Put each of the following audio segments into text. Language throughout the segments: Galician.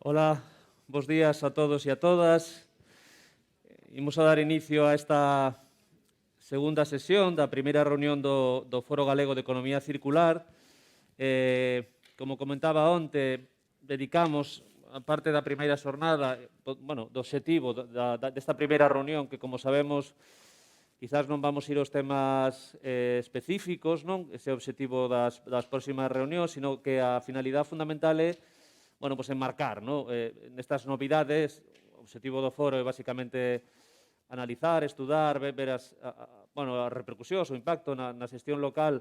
Ola, bos días a todos e a todas. Imos a dar inicio a esta segunda sesión da primeira reunión do Foro Galego de Economía Circular. Como comentaba onte, dedicamos a parte da primeira xornada, do obxectivo desta primeira reunión, que, como sabemos, quizás non vamos ir aos temas específicos, non? Ese é o obxectivo das próximas reunións, sino que a finalidade fundamental é enmarcar, nestas novidades. O obxectivo do foro é basicamente analizar, estudar, ver as repercusións, o impacto na xestión local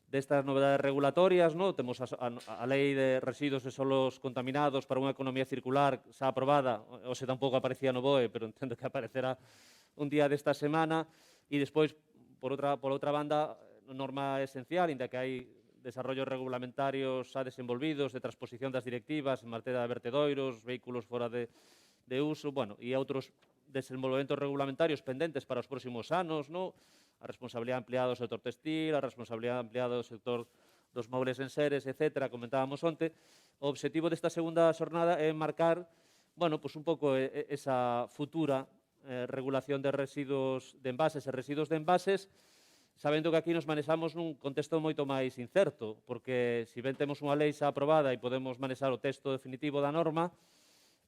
destas novedades regulatorias. Temos a Lei de Residuos e Solos Contaminados para unha economía circular xa aprobada, hoxe tampouco aparecía no BOE, pero entendo que aparecerá un día desta semana, e despois, por outra banda, norma esencial, inda que hai desarrollos regulamentarios xa desenvolvidos de transposición das directivas en materia de vertedoiros, vehículos fora de uso, e outros desenvolvementos regulamentarios pendentes para os próximos anos, a responsabilidade ampliada do sector textil, a responsabilidade ampliada do sector dos mobles en seres, etc., comentábamos onte. O obxectivo desta segunda xornada é marcar un pouco esa futura regulación de residuos de envases e residuos de envases, sabendo que aquí nos manexamos nun contexto moito máis incerto, porque se ben temos unha lei xa aprobada e podemos manexar o texto definitivo da norma,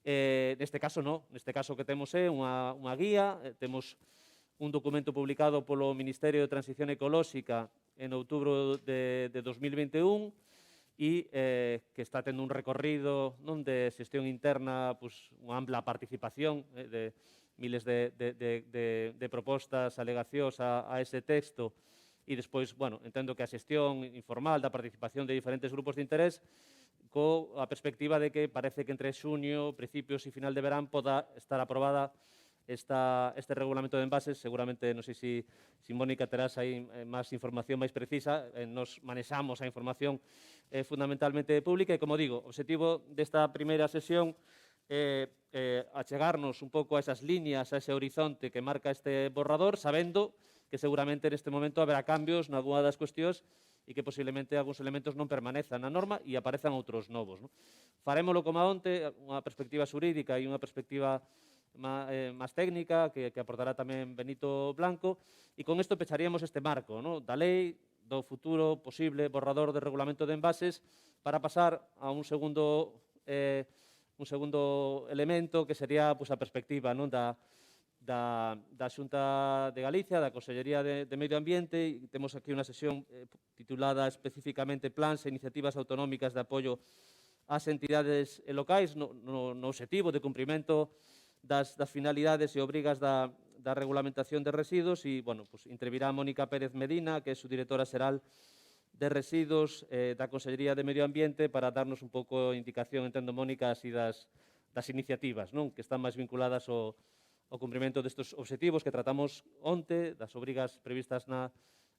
neste caso non. Neste caso que temos é unha guía, temos un documento publicado polo Ministerio de Transición Ecolóxica en outubro de 2021 e que está tendo un recorrido de xestión interna, unha ampla participación de miles de propostas, alegacións a ese texto, e despois, entendo que a xestión informal da participación de diferentes grupos de interés, coa perspectiva de que parece que entre xuño, principios e final de verán poda estar aprobada este regulamento de envases. Seguramente, non sei se Mónica terás aí máis información máis precisa. Nos manexamos a información fundamentalmente pública e, como digo, o obxectivo desta primeira sesión achegarnos un pouco a esas líneas, a ese horizonte que marca este borrador, sabendo que seguramente neste momento haberá cambios nalgúna das cuestións e que posiblemente algúns elementos non permanezan na norma e aparezan outros novos. Farémolo como onte, unha perspectiva xurídica e unha perspectiva máis técnica que aportará tamén Benito Blanco, e con isto pecharíamos este marco da lei, do futuro posible borrador de regulamento de envases, para pasar a un segundo elemento, que sería a perspectiva da Xunta de Galicia, da Consellería de Medio Ambiente, e temos aquí unha sesión titulada especificamente Plans e Iniciativas Autonómicas de Apoio ás entidades locais no obxectivo de cumprimento das finalidades e obrigas da regulamentación de residuos. E, intervirá Mónica Pérez Medina, que é subdirectora xeral de Residuos da Consellería de Medio Ambiente, para darnos un pouco de indicación, entendo, Mónica, así das iniciativas que están máis vinculadas ao cumprimento destes obxectivos que tratamos onte, das obrigas previstas na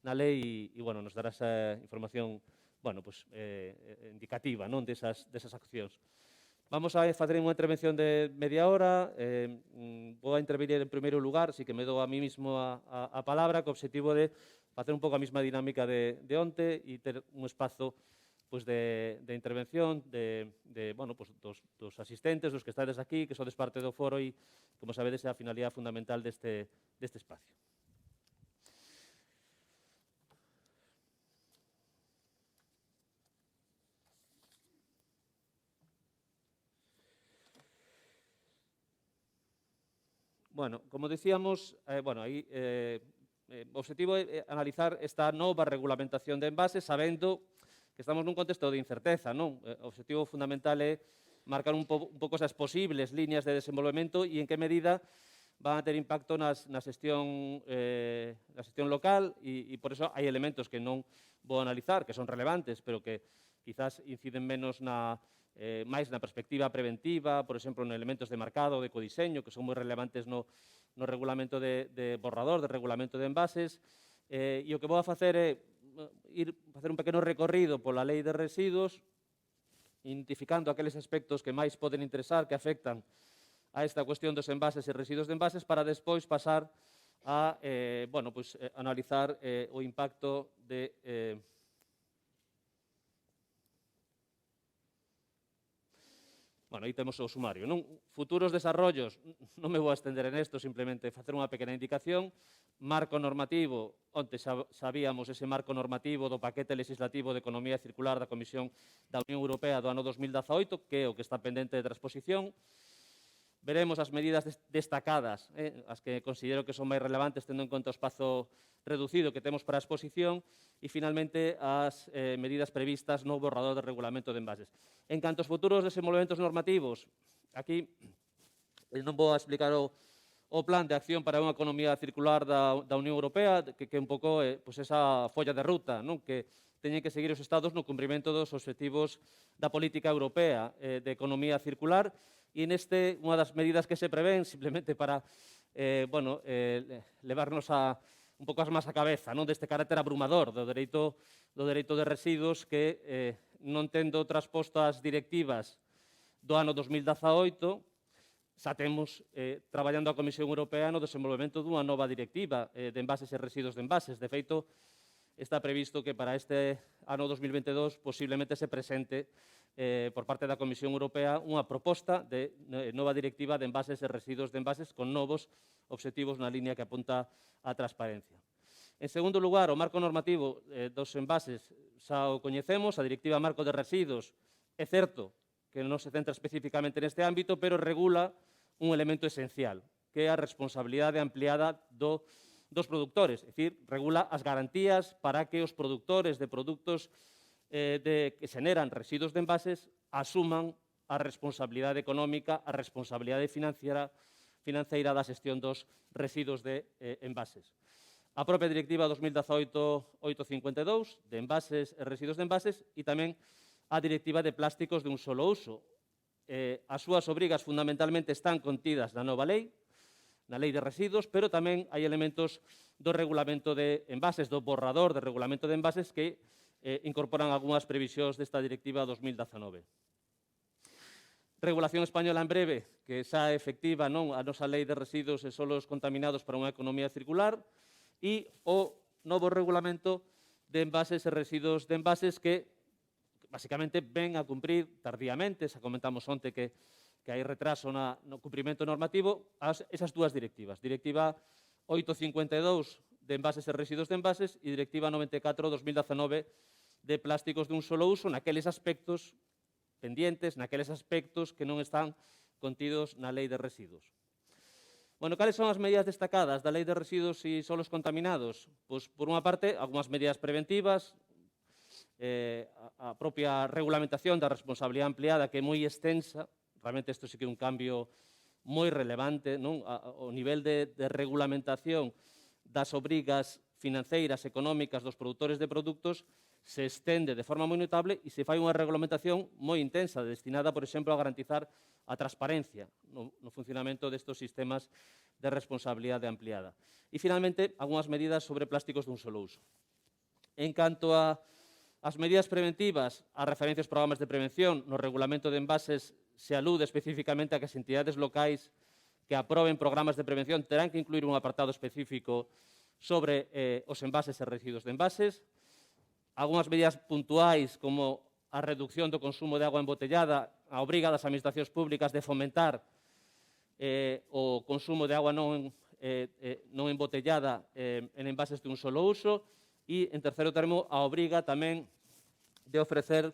lei, e nos dará esa información indicativa desas accións. Vamos a facer unha intervención de media hora. Vou a intervenir en primeiro lugar, así que me dou a mí mismo a palabra, co obxectivo de facer un pouco a mesma dinámica de onte e ter un espazo de intervención dos asistentes, dos que estades aquí, que sodes parte do foro, e, como sabedes, é a finalidade fundamental deste espacio. Como dicíamos, o obxectivo é analizar esta nova regulamentación de envases, sabendo que estamos nun contexto de incerteza. O obxectivo fundamental é marcar un pouco esas posibles líneas de desenvolvemento e en que medida van a ter impacto na xestión local, e por iso hai elementos que non vou analizar, que son relevantes, pero que quizás inciden menos máis na perspectiva preventiva, por exemplo, en elementos de marcado, de ecodiseño, que son moi relevantes no regulamento de borrador, de regulamento de envases. E o que vou a facer é facer un pequeno recorrido pola lei de residuos, identificando aqueles aspectos que máis poden interesar, que afectan a esta cuestión dos envases e residuos de envases, para despois pasar a analizar o impacto Bueno, aí temos o sumario, non? Futuros desarrollos, non me vou a estender en isto, simplemente facer unha pequena indicación. Marco normativo, onte sabíamos ese marco normativo do paquete legislativo de economía circular da Comisión da Unión Europea do ano 2018, que é o que está pendente de transposición. Veremos as medidas destacadas, as que considero que son máis relevantes, tendo en conta o espazo reducido que temos para a exposición, e, finalmente, as medidas previstas no borrador de regulamento de envases. En canto aos futuros desenvolvementos normativos, aquí non vou a explicar o plan de acción para unha economía circular da Unión Europea, que un pouco pois esa folla de ruta, non? Que teñen que seguir os Estados no cumprimento dos obxectivos da política europea de economía circular, e neste, unha das medidas que se prevén, simplemente para levarnos un pouco as más a cabeza, non? Deste carácter abrumador do dereito de residuos que, non tendo transposto as directivas do ano 2018, xa temos traballando a Comisión Europea no desenvolvemento dunha nova directiva de envases e residuos de envases. De feito, está previsto que para este ano 2022 posiblemente se presente por parte da Comisión Europea unha proposta de nova directiva de envases e residuos de envases con novos obxectivos na línea que apunta á transparencia. En segundo lugar, o marco normativo dos envases xa o coñecemos, a Directiva Marco de Residuos. É certo que non se centra especificamente neste ámbito, pero regula un elemento esencial, que é a responsabilidade ampliada dos produtores, é dicir, regula as garantías para que os produtores de produtos que xeneran residuos de envases asuman a responsabilidade económica, a responsabilidade financeira da xestión dos residuos de envases. A propia Directiva 2018-852 de envases e residuos de envases e tamén a Directiva de plásticos de un solo uso. As súas obrigas fundamentalmente están contidas na nova lei, na Lei de Residuos, pero tamén hai elementos do regulamento de envases, do borrador de regulamento de envases que incorporan algunhas previsións desta Directiva 2019. Regulación española en breve, que xa é efectiva, non? A nosa Lei de Residuos e solos contaminados para unha economía circular, e o novo regulamento de envases e residuos de envases que basicamente ven a cumprir tardíamente, xa comentamos onte que hai retraso no cumprimento normativo, esas dúas directivas. Directiva 852 de envases e residuos de envases e Directiva 94-2019 de plásticos de un solo uso, naqueles aspectos pendientes, naqueles aspectos que non están contidos na Lei de Residuos. Bueno, cales son as medidas destacadas da Lei de Residuos e solos contaminados? Pois, por unha parte, algunhas medidas preventivas, a propia regulamentación da responsabilidade ampliada, que é moi extensa. Realmente isto sí que é un cambio moi relevante, non? O nivel de regulamentación das obrigas financeiras, económicas dos produtores de produtos se estende de forma moi notable e se fai unha regulamentación moi intensa, destinada, por exemplo, a garantizar a transparencia no funcionamento destes sistemas de responsabilidade ampliada. E, finalmente, algunhas medidas sobre plásticos dun solo uso. En canto ás medidas preventivas, as referencias aos programas de prevención no regulamento de envases se alude especificamente a que as entidades locais que aproben programas de prevención terán que incluir un apartado específico sobre os envases e residuos de envases. Algunhas medidas puntuais, como a reducción do consumo de agua embotellada, a obriga das administracións públicas de fomentar o consumo de agua non embotellada en envases de un solo uso e, en terceiro termo, a obriga tamén de ofrecer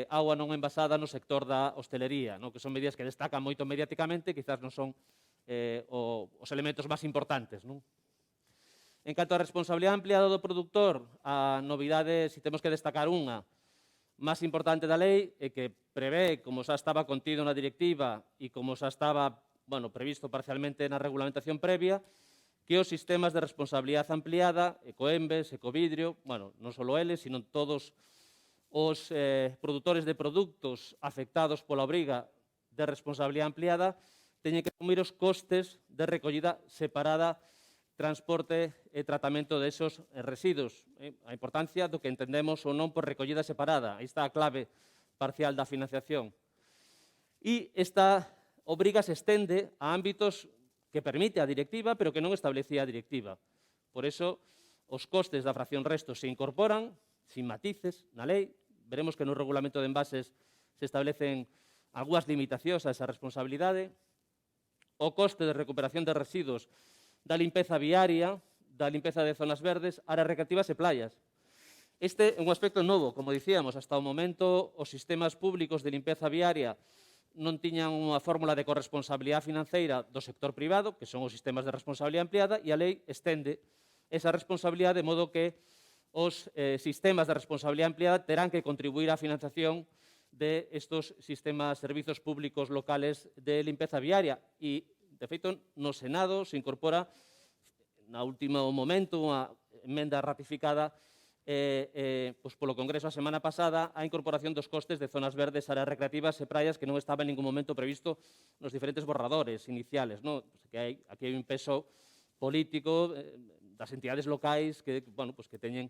agua non envasada no sector da hostelería, que son medidas que destacan moito mediáticamente, quizás non son os elementos máis importantes. En canto á responsabilidade ampliada do produtor, a novidade, se temos que destacar unha, máis importante da lei, é que prevé, como xa estaba contido na directiva e como xa estaba previsto parcialmente na regulamentación previa, que os sistemas de responsabilidade ampliada, Ecoembes, Ecovidrio, non só eles, sino todos os produtores de produtos afectados pola obriga de responsabilidade ampliada, teñen que asumir os costes de recollida separada, transporte e tratamento desos residuos. A importancia do que entendemos ou non por recollida separada. Aí está a clave parcial da financiación. E esta obriga se estende a ámbitos que permite a directiva, pero que non establecía a directiva. Por iso, os costes da fracción resto se incorporan, sin matices, na lei. Veremos que no regulamento de envases se establecen algunhas limitacións a esa responsabilidade, o coste de recuperación de residuos da limpeza viaria, da limpeza de zonas verdes, áreas recreativas e playas. Este é un aspecto novo, como dicíamos, hasta o momento os sistemas públicos de limpeza viaria non tiñan unha fórmula de corresponsabilidade financeira do sector privado, que son os sistemas de responsabilidade ampliada, e a lei estende esa responsabilidade de modo que os sistemas de responsabilidade ampliada terán que contribuir á financiación de estos sistemas, servizos públicos locales de limpeza viaria. E, de feito, no Senado se incorpora, na último momento, unha emenda ratificada polo Congreso a semana pasada, a incorporación dos costes de zonas verdes, áreas recreativas e praias que non estaba en ningún momento previsto nos diferentes borradores iniciales. Non? Que aquí hai un peso político das entidades locais que teñen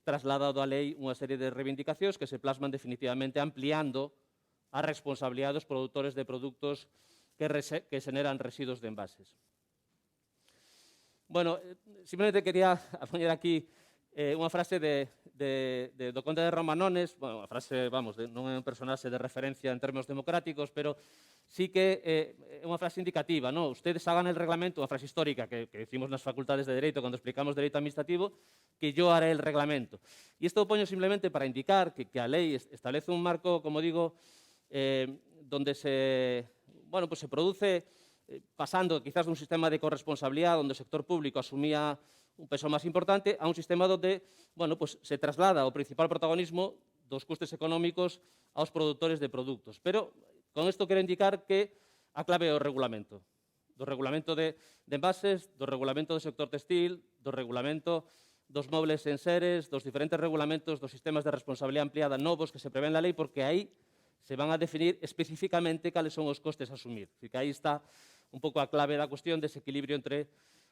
trasladado a lei unha serie de reivindicacións que se plasman definitivamente ampliando a responsabilidade dos produtores de produtos que xeneran residuos de envases. Bueno, simplemente quería poñer aquí unha frase do conde de Romanones, bueno, a frase, vamos, non é un personaxe de referencia en términos democráticos, pero sí que é unha frase indicativa, ¿no? Ustedes hagan el reglamento, unha frase histórica que decimos nas facultades de Dereito cando explicamos Dereito Administrativo, que yo haré el reglamento. E isto o poño simplemente para indicar que a lei establece un marco, como digo, donde se produce, pasando quizás dun sistema de corresponsabilidade onde o sector público asumía un peso máis importante, a un sistema onde se traslada o principal protagonismo dos custes económicos aos produtores de produtos. Pero con isto quero indicar que a clave é o regulamento. Do regulamento de envases, do regulamento do sector textil, do regulamento dos mobles en seres, dos diferentes regulamentos dos sistemas de responsabilidade ampliada novos que se prevén na lei, porque aí se van a definir especificamente cales son os costes a asumir. Que aí está un pouco a clave da cuestión dese equilibrio entre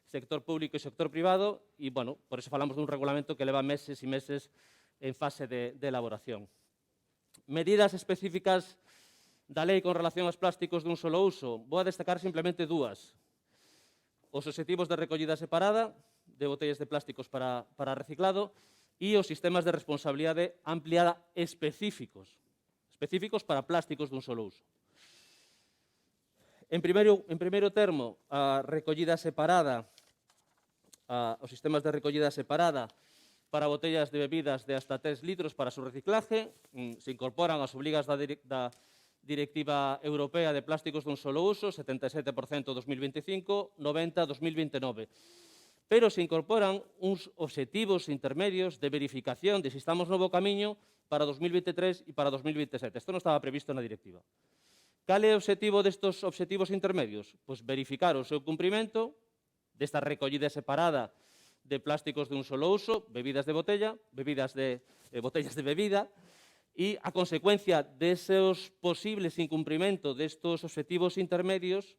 sector público e sector privado, e, por eso falamos dun regulamento que leva meses e meses en fase de elaboración. Medidas específicas da lei con relación aos plásticos dun solo uso. Vou a destacar simplemente dúas. Os obxectivos de recollida separada de botellas de plásticos para reciclado e os sistemas de responsabilidade ampliada específicos para plásticos dun solo uso. En primeiro termo, a recollida separada, os sistemas de recollida separada para botellas de bebidas de hasta 3 litros para su reciclaje. Se incorporan as obligas da Directiva Europea de Plásticos dun solo uso, 77% 2025, 90 2029. Pero se incorporan uns obxectivos intermedios de verificación de se estamos no bo camiño para 2023 e para 2027. Isto non estaba previsto na directiva. Cal é o obxectivo destos obxectivos intermedios? Pois verificar o seu cumprimento desta recollida separada de plásticos dun solo uso, bebidas de botella, botellas de bebida, e a consecuencia deses posibles incumprimentos destos obxectivos intermedios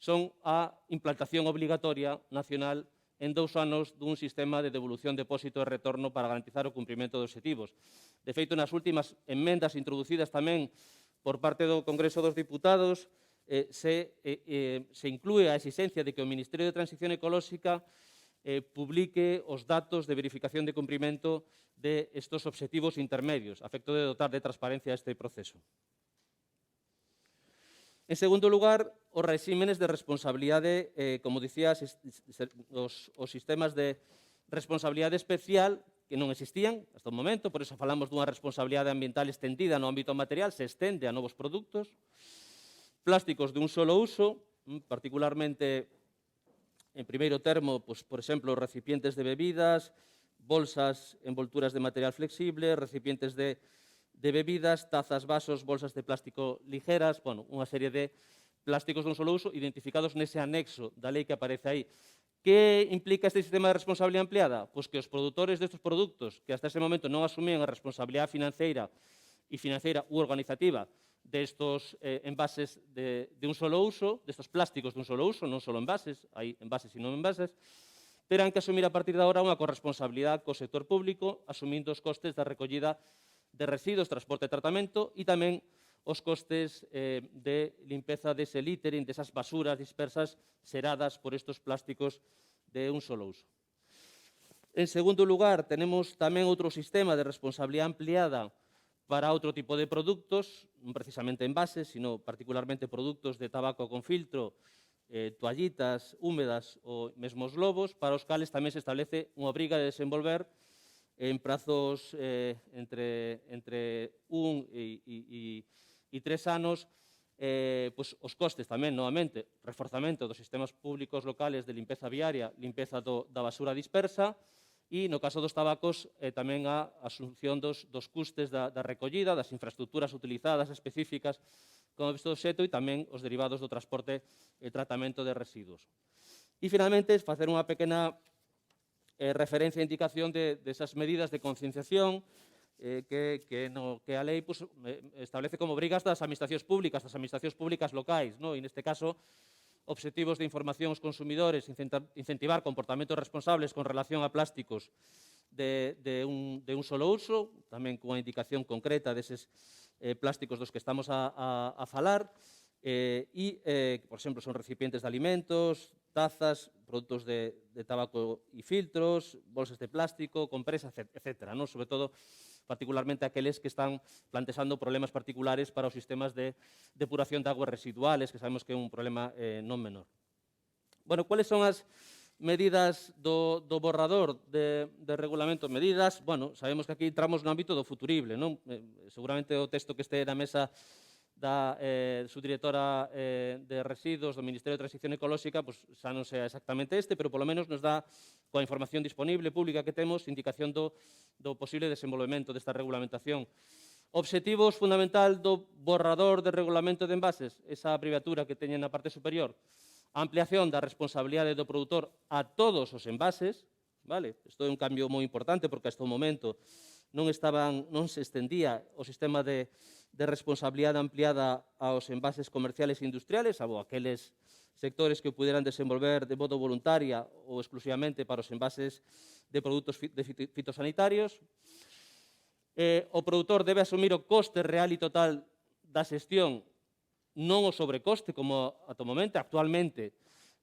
son a implantación obligatoria nacional en 2 anos dun sistema de devolución, depósito e retorno para garantizar o cumprimento dos obxectivos. De feito, nas últimas enmendas introducidas tamén por parte do Congreso dos Diputados, se inclúe a exigencia de que o Ministerio de Transición Ecolóxica publique os datos de verificación de cumprimento de estos obxectivos intermedios, a efecto de dotar de transparencia a este proceso. En segundo lugar, os regímenes de responsabilidade, como dicía, os sistemas de responsabilidade especial que non existían hasta o momento, por iso falamos dunha responsabilidade ambiental estendida no ámbito material, se estende a novos produtos, plásticos de un solo uso, particularmente, en primeiro termo, por exemplo, recipientes de bebidas, bolsas, envolturas de material flexible, recipientes de bebidas, tazas, vasos, bolsas de plástico ligeras, unha serie de plásticos dun solo uso identificados nese anexo da lei que aparece aí. Que implica este sistema de responsabilidade ampliada? Pois que os produtores destes produtos que hasta ese momento non asumían a responsabilidade financiera u organizativa destos envases de un solo uso, destos plásticos dun solo uso, non só envases, hai envases e non envases, terán que asumir a partir de agora unha corresponsabilidade co sector público, asumindo os costes da recollida de residuos, transporte e tratamento e tamén os costes de limpeza dese littering, desas basuras dispersas xeradas por estes plásticos de un solo uso. En segundo lugar, tenemos tamén outro sistema de responsabilidade ampliada para outro tipo de produtos, non precisamente envases, sino particularmente produtos de tabaco con filtro, toallitas húmedas ou mesmo os lobos, para os cales tamén se establece unha obriga de desenvolver en prazos entre 1 e 3 anos pois, os costes tamén, novamente, reforzamento dos sistemas públicos locales de limpeza viaria, limpeza da basura dispersa, e, no caso dos tabacos, tamén a asunción dos custes da recollida, das infraestructuras utilizadas específicas como visto do xeto e tamén os derivados do transporte e tratamento de residuos. E, finalmente, facer unha pequena referencia e indicación desas medidas de concienciación que a lei pues, establece como obrigas das administracións públicas locais, ¿no? E neste caso, obxectivos de información aos consumidores, incentivar comportamentos responsables con relación a plásticos de un solo uso, tamén cunha indicación concreta deses plásticos dos que estamos a falar, por exemplo, son recipientes de alimentos, tazas, produtos de tabaco e filtros, bolsas de plástico, compresas, etc. ¿no? Sobre todo, particularmente aqueles que están plantexando problemas particulares para os sistemas de depuración de aguas residuales, que sabemos que é un problema non menor. Bueno, cuáles son as medidas do borrador de regulamento? Medidas, bueno, sabemos que aquí entramos no ámbito do futurible, non? Seguramente o texto que este na mesa da subdirectora de Residuos do Ministerio de Transición Ecolóxica, pues, xa non sea exactamente este, pero polo menos nos dá, coa información disponible pública que temos, indicación do posible desenvolvemento desta regulamentación. Obxectivos fundamental do borrador de regulamento de envases, esa abreviatura que teñen na parte superior, a ampliación da responsabilidade do produtor a todos os envases, vale? Isto é un cambio moi importante porque hasta o momento non se estendía o sistema de responsabilidade ampliada aos envases comerciales e industriales, salvo aqueles sectores que puderan desenvolver de modo voluntaria ou exclusivamente para os envases de produtos fitosanitarios. O produtor debe asumir o coste real e total da xestión, non o sobrecoste, como ata o momento. Actualmente,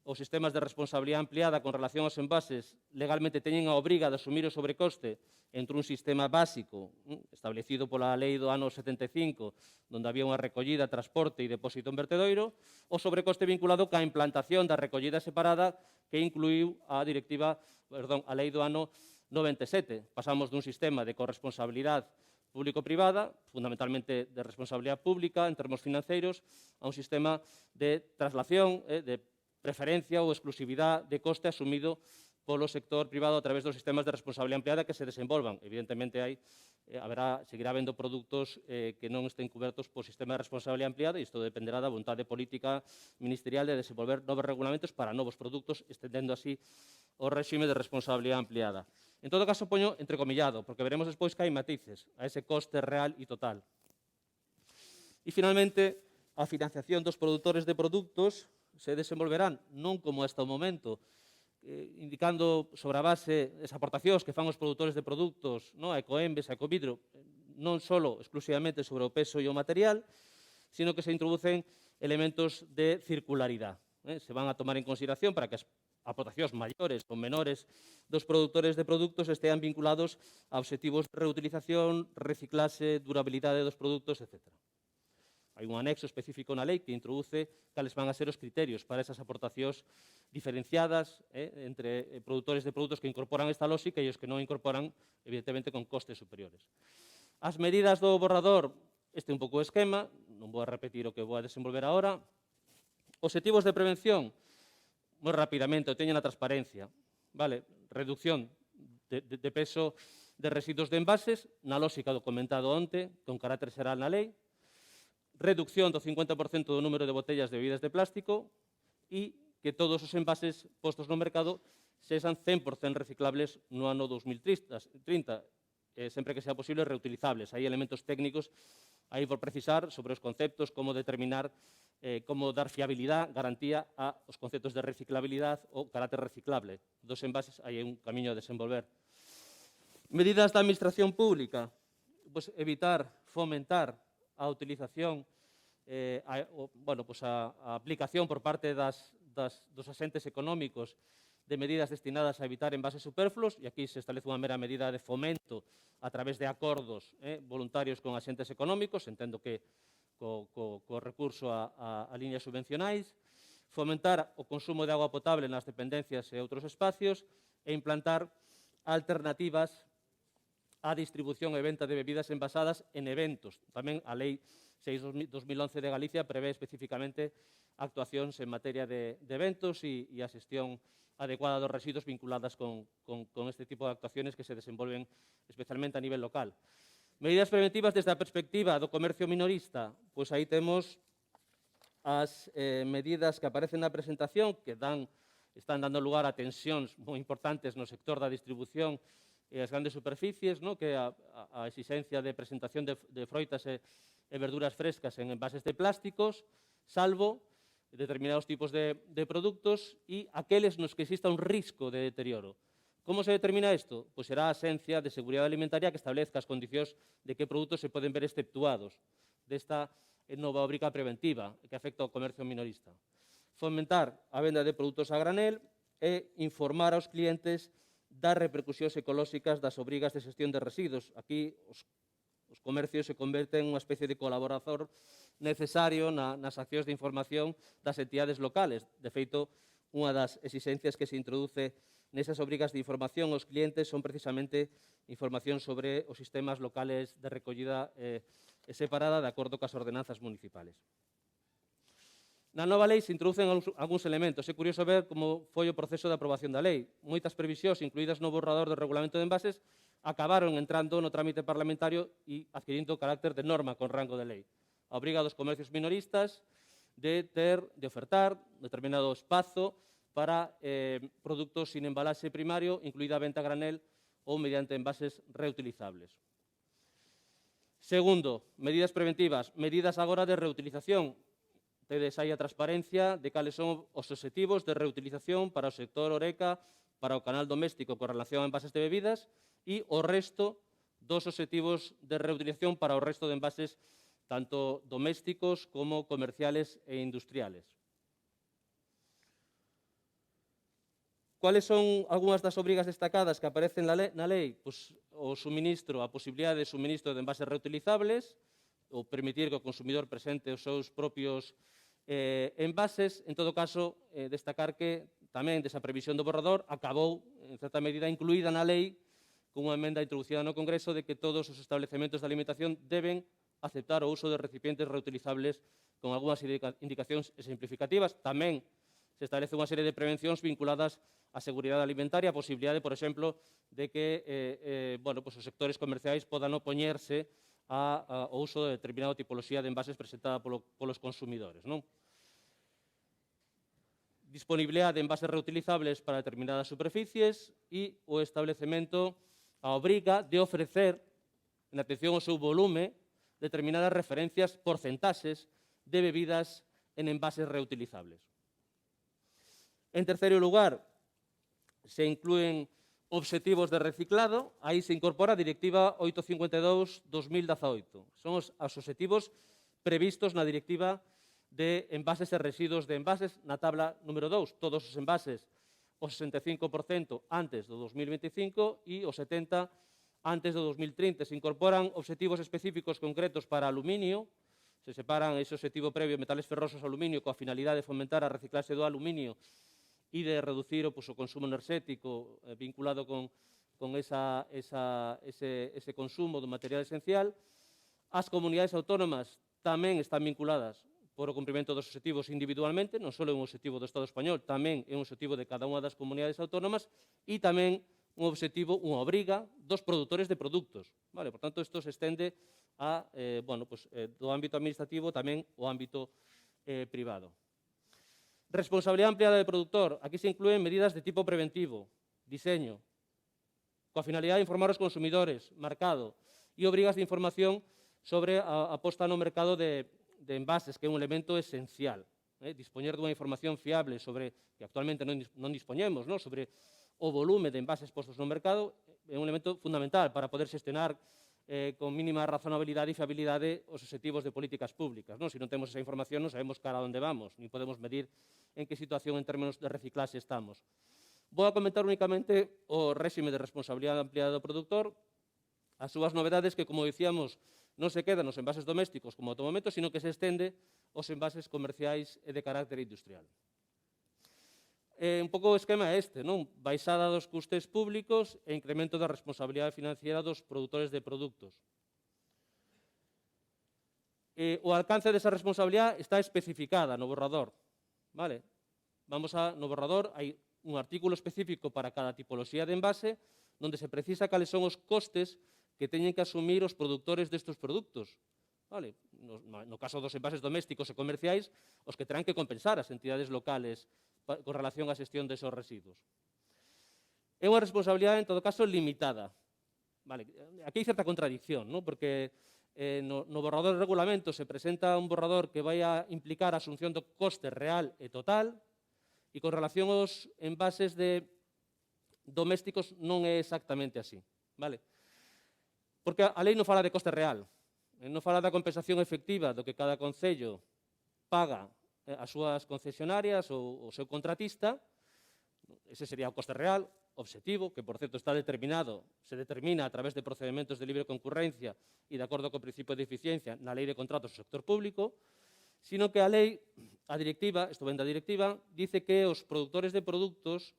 os sistemas de responsabilidade ampliada con relación aos envases legalmente teñen a obriga de asumir o sobrecoste entre un sistema básico establecido pola lei do ano 75, onde había unha recollida, transporte e depósito en vertedoiro, o sobrecoste vinculado ca implantación da recollida separada que incluiu a lei do ano 97. Pasamos dun sistema de corresponsabilidade público-privada, fundamentalmente de responsabilidade pública en termos financeiros, a un sistema de traslación, de preferencia ou exclusividade de coste asumido polo sector privado a través dos sistemas de responsabilidade ampliada que se desenvolvan. Evidentemente, seguirá habendo produtos que non estén cubertos por sistema de responsabilidade ampliada e isto dependerá da vontade política ministerial de desenvolver novos regulamentos para novos produtos, estendendo así o réxime de responsabilidade ampliada. En todo caso, poño entrecomillado, porque veremos despois que hai matices a ese coste real e total. E, finalmente, a financiación dos produtores de produtos se desenvolverán non como hasta o momento, indicando sobre a base das aportacións que fan os produtores de produtos, a Ecoembes, a Ecovidro, non só exclusivamente sobre o peso e o material, sino que se introducen elementos de circularidade. Se van a tomar en consideración para que as aportacións maiores ou menores dos produtores de produtos estean vinculados a obxectivos de reutilización, reciclase, durabilidade dos produtos, etc. Hai un anexo específico na lei que introduce cales van a ser os criterios para esas aportacións diferenciadas entre produtores de produtos que incorporan esta lógica e os que non incorporan, evidentemente, con costes superiores. As medidas do borrador, este é un pouco o esquema, non vou a repetir o que vou a desenvolver agora. Obxectivos de prevención, moi rapidamente, o teñen na transparencia. Reducción de peso de residuos de envases, na lógica do comentado onte, con carácter xeral na lei. Reducción do 50% do número de botellas de bebidas de plástico e que todos os envases postos no mercado sexan 100% reciclables no ano 2030, sempre que sea posible reutilizables. Hai elementos técnicos aí por precisar sobre os conceptos, como determinar, como dar fiabilidade, garantía aos conceptos de reciclabilidade ou carácter reciclable dos envases. Aí hai un camiño a desenvolver. Medidas da administración pública, evitar, fomentar a utilización, a aplicación por parte dos asentes económicos de medidas destinadas a evitar envases superfluos, e aquí se establece unha mera medida de fomento a través de acordos voluntarios con axentes económicos, entendo que co recurso a líneas subvencionais, fomentar o consumo de agua potable nas dependencias e outros espacios e implantar alternativas á distribución e venta de bebidas envasadas en eventos. Tamén a Lei 6/2011 de Galicia prevé especificamente actuacións en materia de eventos e a xestión adecuada dos residuos vinculadas con este tipo de actuaciones que se desenvolven especialmente a nivel local. Medidas preventivas desde a perspectiva do comercio minorista, pois aí temos as medidas que aparecen na presentación que están dando lugar a tensións moi importantes no sector da distribución e as grandes superficies, que é a exigencia de presentación de froitas e verduras frescas en envases de plásticos, salvo determinados tipos de produtos e aqueles nos que exista un risco de deterioro. Como se determina isto? Pois será a Axencia de Seguridade Alimentaria que establezca as condicións de que produtos se poden ver exceptuados desta nova obriga preventiva que afecta ao comercio minorista. Fomentar a venda de produtos a granel e informar aos clientes das repercusións ecolóxicas das obrigas de xestión de residuos. Aquí os comercios se converten en unha especie de colaborador necesario nas accións de información das entidades locales. De feito, unha das exixencias que se introduce nesas obrigas de información aos clientes son precisamente información sobre os sistemas locales de recollida separada de acordo cas ordenanzas municipales. Na nova lei se introducen algúns elementos. É curioso ver como foi o proceso de aprobación da lei. Moitas previsións incluídas no borrador do regulamento de envases acabaron entrando no trámite parlamentario e adquirindo carácter de norma con rango de lei. A obriga dos comercios minoristas de ofertar determinado espazo para produtos sin embalaxe primario, incluída a venta a granel ou mediante envases reutilizables. Segundo, medidas preventivas, medidas agora de reutilización. Tedes aí a transparencia de cales son os obxectivos de reutilización para o sector Oreca, para o canal doméstico con relación a envases de bebidas e o resto dos obxectivos de reutilización para o resto de envases tanto domésticos como comerciales e industriales. Cuáles son algunhas das obrigas destacadas que aparecen na lei? Pois o suministro, a posibilidade de suministro de envases reutilizables, ou permitir que o consumidor presente os seus propios envases. En todo caso, destacar que tamén desa previsión do borrador acabou, en certa medida, incluída na lei con unha emenda introducida no Congreso de que todos os establecementos de alimentación deben aceptar o uso de recipientes reutilizables con algunhas indicacións exemplificativas. Tamén se establece unha serie de prevencións vinculadas á seguridade alimentaria, a posibilidade, por exemplo, de que os sectores comerciais podan opoñerse ao uso de determinada tipoloxía de envases presentada polos consumidores. Disponibilidade de envases reutilizables para determinadas superficies e o establecemento a obriga de ofrecer, en atención ao seu volume, determinadas referencias porcentaxes de bebidas en envases reutilizables. En terceiro lugar, se inclúen obxectivos de reciclado, aí se incorpora a Directiva 852/2018. Son os obxectivos previstos na Directiva de envases e residuos de envases na tabla número 2. Todos os envases, o 65% antes do 2025 e o 70% antes do 2030. Se incorporan obxectivos específicos concretos para aluminio, se separan ese obxectivo previo metales ferrosos e aluminio coa finalidade de fomentar a reciclaxe do aluminio e de reducir o consumo enerxético vinculado con ese consumo do material esencial. As comunidades autónomas tamén están vinculadas por o cumprimento dos obxectivos individualmente, non só é un obxectivo do Estado español, tamén é un obxectivo de cada unha das comunidades autónomas e tamén un obxectivo, unha obriga dos produtores de produtos. Por tanto, isto se estende do ámbito administrativo tamén ao ámbito privado. Responsabilidade ampliada do produtor. Aquí se inclúen medidas de tipo preventivo, diseño, coa finalidade de informar os consumidores, marcado, e obrigas de información sobre a posta no mercado de envases, que é un elemento esencial. Dispoñer dunha información fiable sobre, que actualmente non dispoñemos, sobre o volume de envases postos no mercado, é un elemento fundamental para poder xestionar con mínima razonabilidade e fiabilidade os obxectivos de políticas públicas. Se non temos esa información, non sabemos cara a onde vamos, ni podemos medir en que situación en términos de reciclaxe estamos. Vou a comentar únicamente o réxime de responsabilidade ampliada do produtor. as súas novedades que, como dicíamos, non se quedan nos envases domésticos como automomento, sino que se estende aos envases comerciais e de carácter industrial. Un pouco o esquema é este, non? Baixada dos custes públicos e incremento da responsabilidade financiera dos produtores de produtos. O alcance desa responsabilidade está especificada no borrador. Vale? No borrador hai un artículo específico para cada tipoloxía de envase onde se precisa cales son os costes que teñen que asumir os produtores destes produtos. Vale? No caso dos envases domésticos e comerciais, os que terán que compensar as entidades locales con relación á xestión desos residuos. É unha responsabilidade, en todo caso, limitada. Vale, aquí hai certa contradicción, ¿no? Porque no borrador de regulamento se presenta un borrador que vai a implicar a asunción do coste real e total, e con relación aos envases domésticos non é exactamente así. Vale? Porque a lei non fala de coste real, non fala da compensación efectiva do que cada concello paga as súas concesionarias ou o seu contratista. Ese sería o coste real, obxectivo, que, por certo, se determina a través de procedementos de libre concurrencia e de acordo co principio de eficiencia na lei de contratos do sector público, sino que a lei, a directiva, isto ven da directiva, dice que os produtores de produtos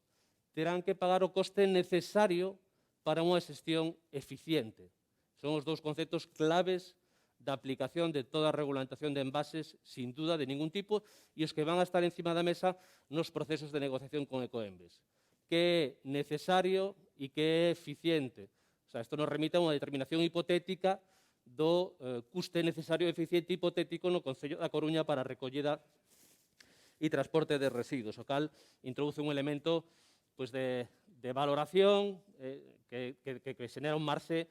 terán que pagar o coste necesario para unha xestión eficiente. Son os dous conceptos claves da aplicación de toda a regulamentación de envases, sin duda de ningún tipo, e os que van a estar encima da mesa nos procesos de negociación con Ecoembes. Que é necesario e que é eficiente. O sea, isto nos remite a unha determinación hipotética do custe necesario e eficiente hipotético no Concello da Coruña para a recollida e transporte de residuos, o cal introduce un elemento pues, de valoración que xenera un marxe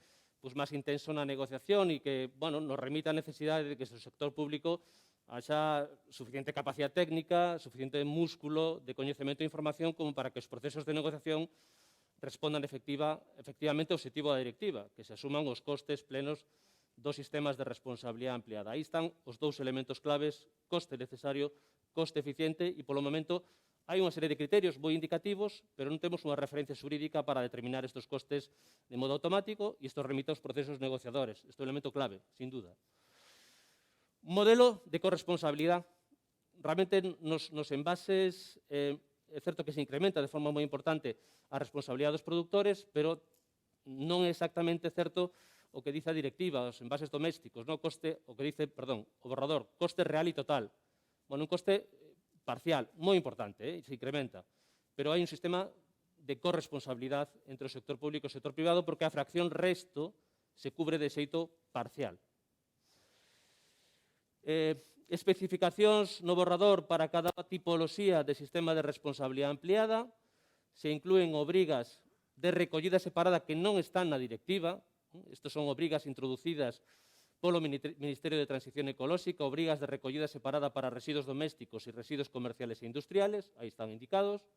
máis intenso na negociación e que nos remite a necesidade de que o sector público haxa suficiente capacidade técnica, suficiente músculo de coñecemento e información como para que os procesos de negociación respondan efectivamente ao objetivo da directiva, que se asuman os costes plenos dos sistemas de responsabilidade ampliada. Aí están os dous elementos claves, coste necesario, coste eficiente, e polo momento hai unha serie de criterios moi indicativos, pero non temos unha referencia xurídica para determinar estes costes de modo automático e isto remite aos procesos negociadores. Este é un elemento clave, sin duda. Un modelo de corresponsabilidade. Realmente nos envases é certo que se incrementa de forma moi importante a responsabilidade dos produtores, pero non é exactamente certo o que dice a directiva, os envases domésticos, o que dice, o borrador, coste real e total. Un coste parcial, moi importante, se incrementa, pero hai un sistema de corresponsabilidade entre o sector público e o sector privado porque a fracción resto se cubre de xeito parcial. Especificacións no borrador para cada tipoloxía de sistema de responsabilidade ampliada, se inclúen obrigas de recollida separada que non están na directiva, estes son obrigas introducidas polo Ministerio de Transición Ecolóxica, obrigas de recollida separada para residuos domésticos e residuos comerciales e industriales, aí están indicados.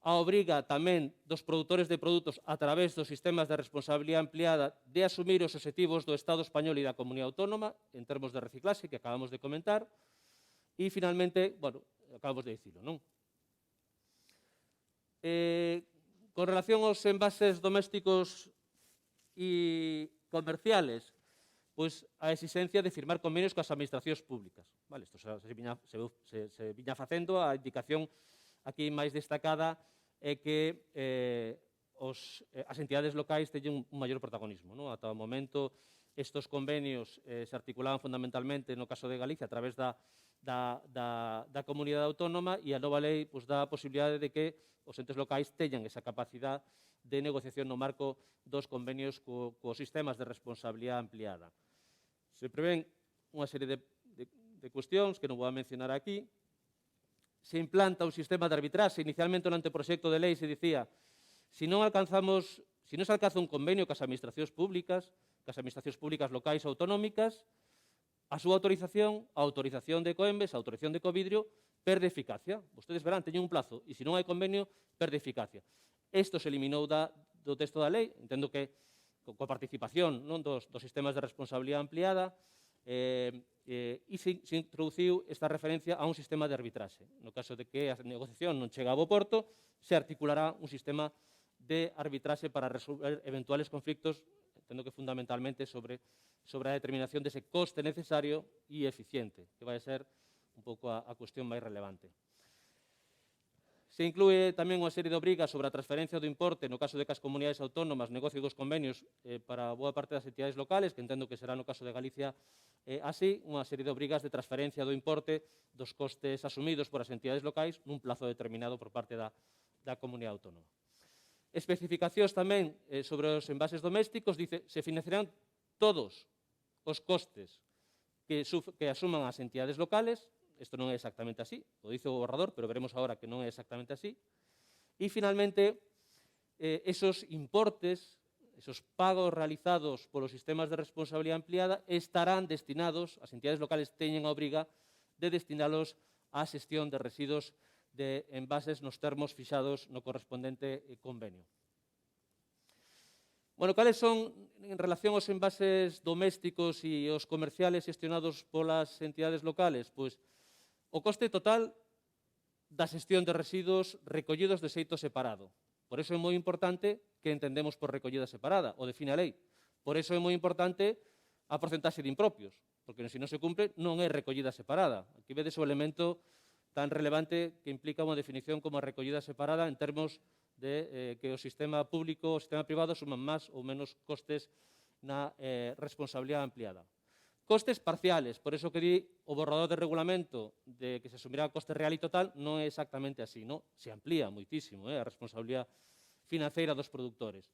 A obriga tamén dos produtores de produtos a través dos sistemas de responsabilidade ampliada de asumir os obxectivos do Estado español e da Comunidade Autónoma en termos de reciclaxe, que acabamos de comentar. E, finalmente, acabamos de dicilo, non? Con relación aos envases domésticos e comerciales, pois a exigencia de firmar convenios coas administracións públicas. Isto se viña facendo, a indicación aquí máis destacada é que as entidades locais teñen un maior protagonismo. Ata o momento, estes convenios se articulaban fundamentalmente, no caso de Galicia, a través da Comunidade Autónoma, e a nova lei dá a posibilidade de que os entes locais teñan esa capacidade de negociación no marco dos convenios cos sistemas de responsabilidade ampliada. Se prevén unha serie de cuestións que non vou a mencionar aquí. Se implanta un sistema de arbitraxe. Inicialmente, no anteproxecto de lei se dicía se non se alcanza un convenio cas administracións públicas locais ou autonómicas, a súa autorización, a autorización de Ecoembes, a autorización de Ecovidrio, perde eficacia. Vostedes verán, teñen un plazo, e se non hai convenio, perde eficacia. Isto se eliminou do texto da lei, entendo que coa participación dos sistemas de responsabilidade ampliada, e se introduciu esta referencia a un sistema de arbitraxe. No caso de que a negociación non chega a bo porto, se articulará un sistema de arbitraxe para resolver eventuales conflictos entendo que fundamentalmente sobre a determinación dese coste necesario e eficiente, que vai ser un pouco a cuestión máis relevante. Se inclúe tamén unha serie de obrigas sobre a transferencia do importe no caso de que as comunidades autónomas negocien dos convenios para boa parte das entidades locales, que entendo que será no caso de Galicia así, unha serie de obrigas de transferencia do importe dos costes asumidos por as entidades locais nun plazo determinado por parte da comunidade autónoma. Especificacións tamén sobre os envases domésticos, dice, se financiarán todos os costes que asuman as entidades locales. Isto non é exactamente así, o dice o borrador, pero veremos agora que non é exactamente así. E, finalmente, esos importes, esos pagos realizados polos sistemas de responsabilidade ampliada estarán destinados, as entidades locales teñen a obriga de destinalos á xestión de residuos de envases nos termos fixados no correspondente convenio. Bueno, cales son, en relación aos envases domésticos e os comerciales xestionados polas entidades locales? Pois, o coste total da xestión de residuos recollidos de xeito separado. Por iso é moi importante que entendemos por recollida separada, o define a lei. Por iso é moi importante a porcentaxe de impropios, porque se non se cumpre non é recollida separada. Aquí vedes o elemento tan relevante que implica unha definición como a recollida separada en termos de que o sistema público o sistema privado suman máis ou menos costes na responsabilidade ampliada. Costes parciales, por eso que di o borrador de regulamento de que se asumirá coste real e total non é exactamente así, non? Se amplía moitísimo a responsabilidade financeira dos produtores.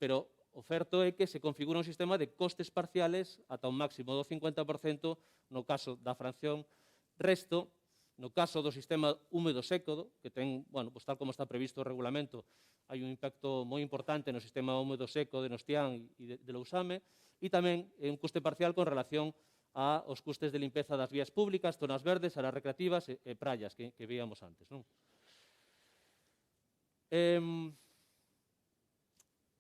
Pero o certo é que se configura un sistema de costes parciales ata un máximo do 50% no caso da fracción resto, no caso do sistema húmedo seco, que ten, bueno, pues tal como está previsto o regulamento, hai un impacto moi importante no sistema húmedo seco de Nostián e de Lousame, e tamén un custe parcial con relación aos custes de limpeza das vías públicas, zonas verdes, áreas recreativas e praias que veíamos antes. Non?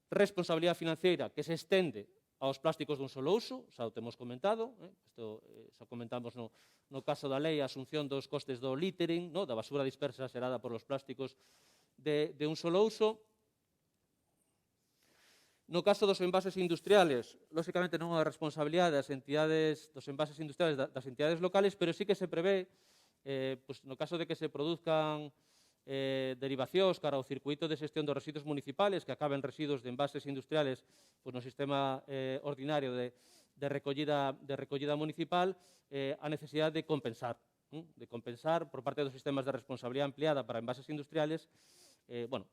Responsabilidade financiera que se estende aos plásticos dun solo uso, xa o temos comentado, isto xa comentamos no caso da lei, a asunción dos costes do littering, da basura dispersa xerada por os plásticos de un solo uso. No caso dos envases industriales, lóxicamente non é a responsabilidade das entidades dos envases industriales das entidades locales, pero sí que se prevé, no caso de que se produzcan derivacións cara ao circuito de xestión dos residuos municipales que acaben residuos de envases industriales no sistema ordinario de recollida municipal, a necesidade de compensar por parte dos sistemas de responsabilidade ampliada para envases industriales,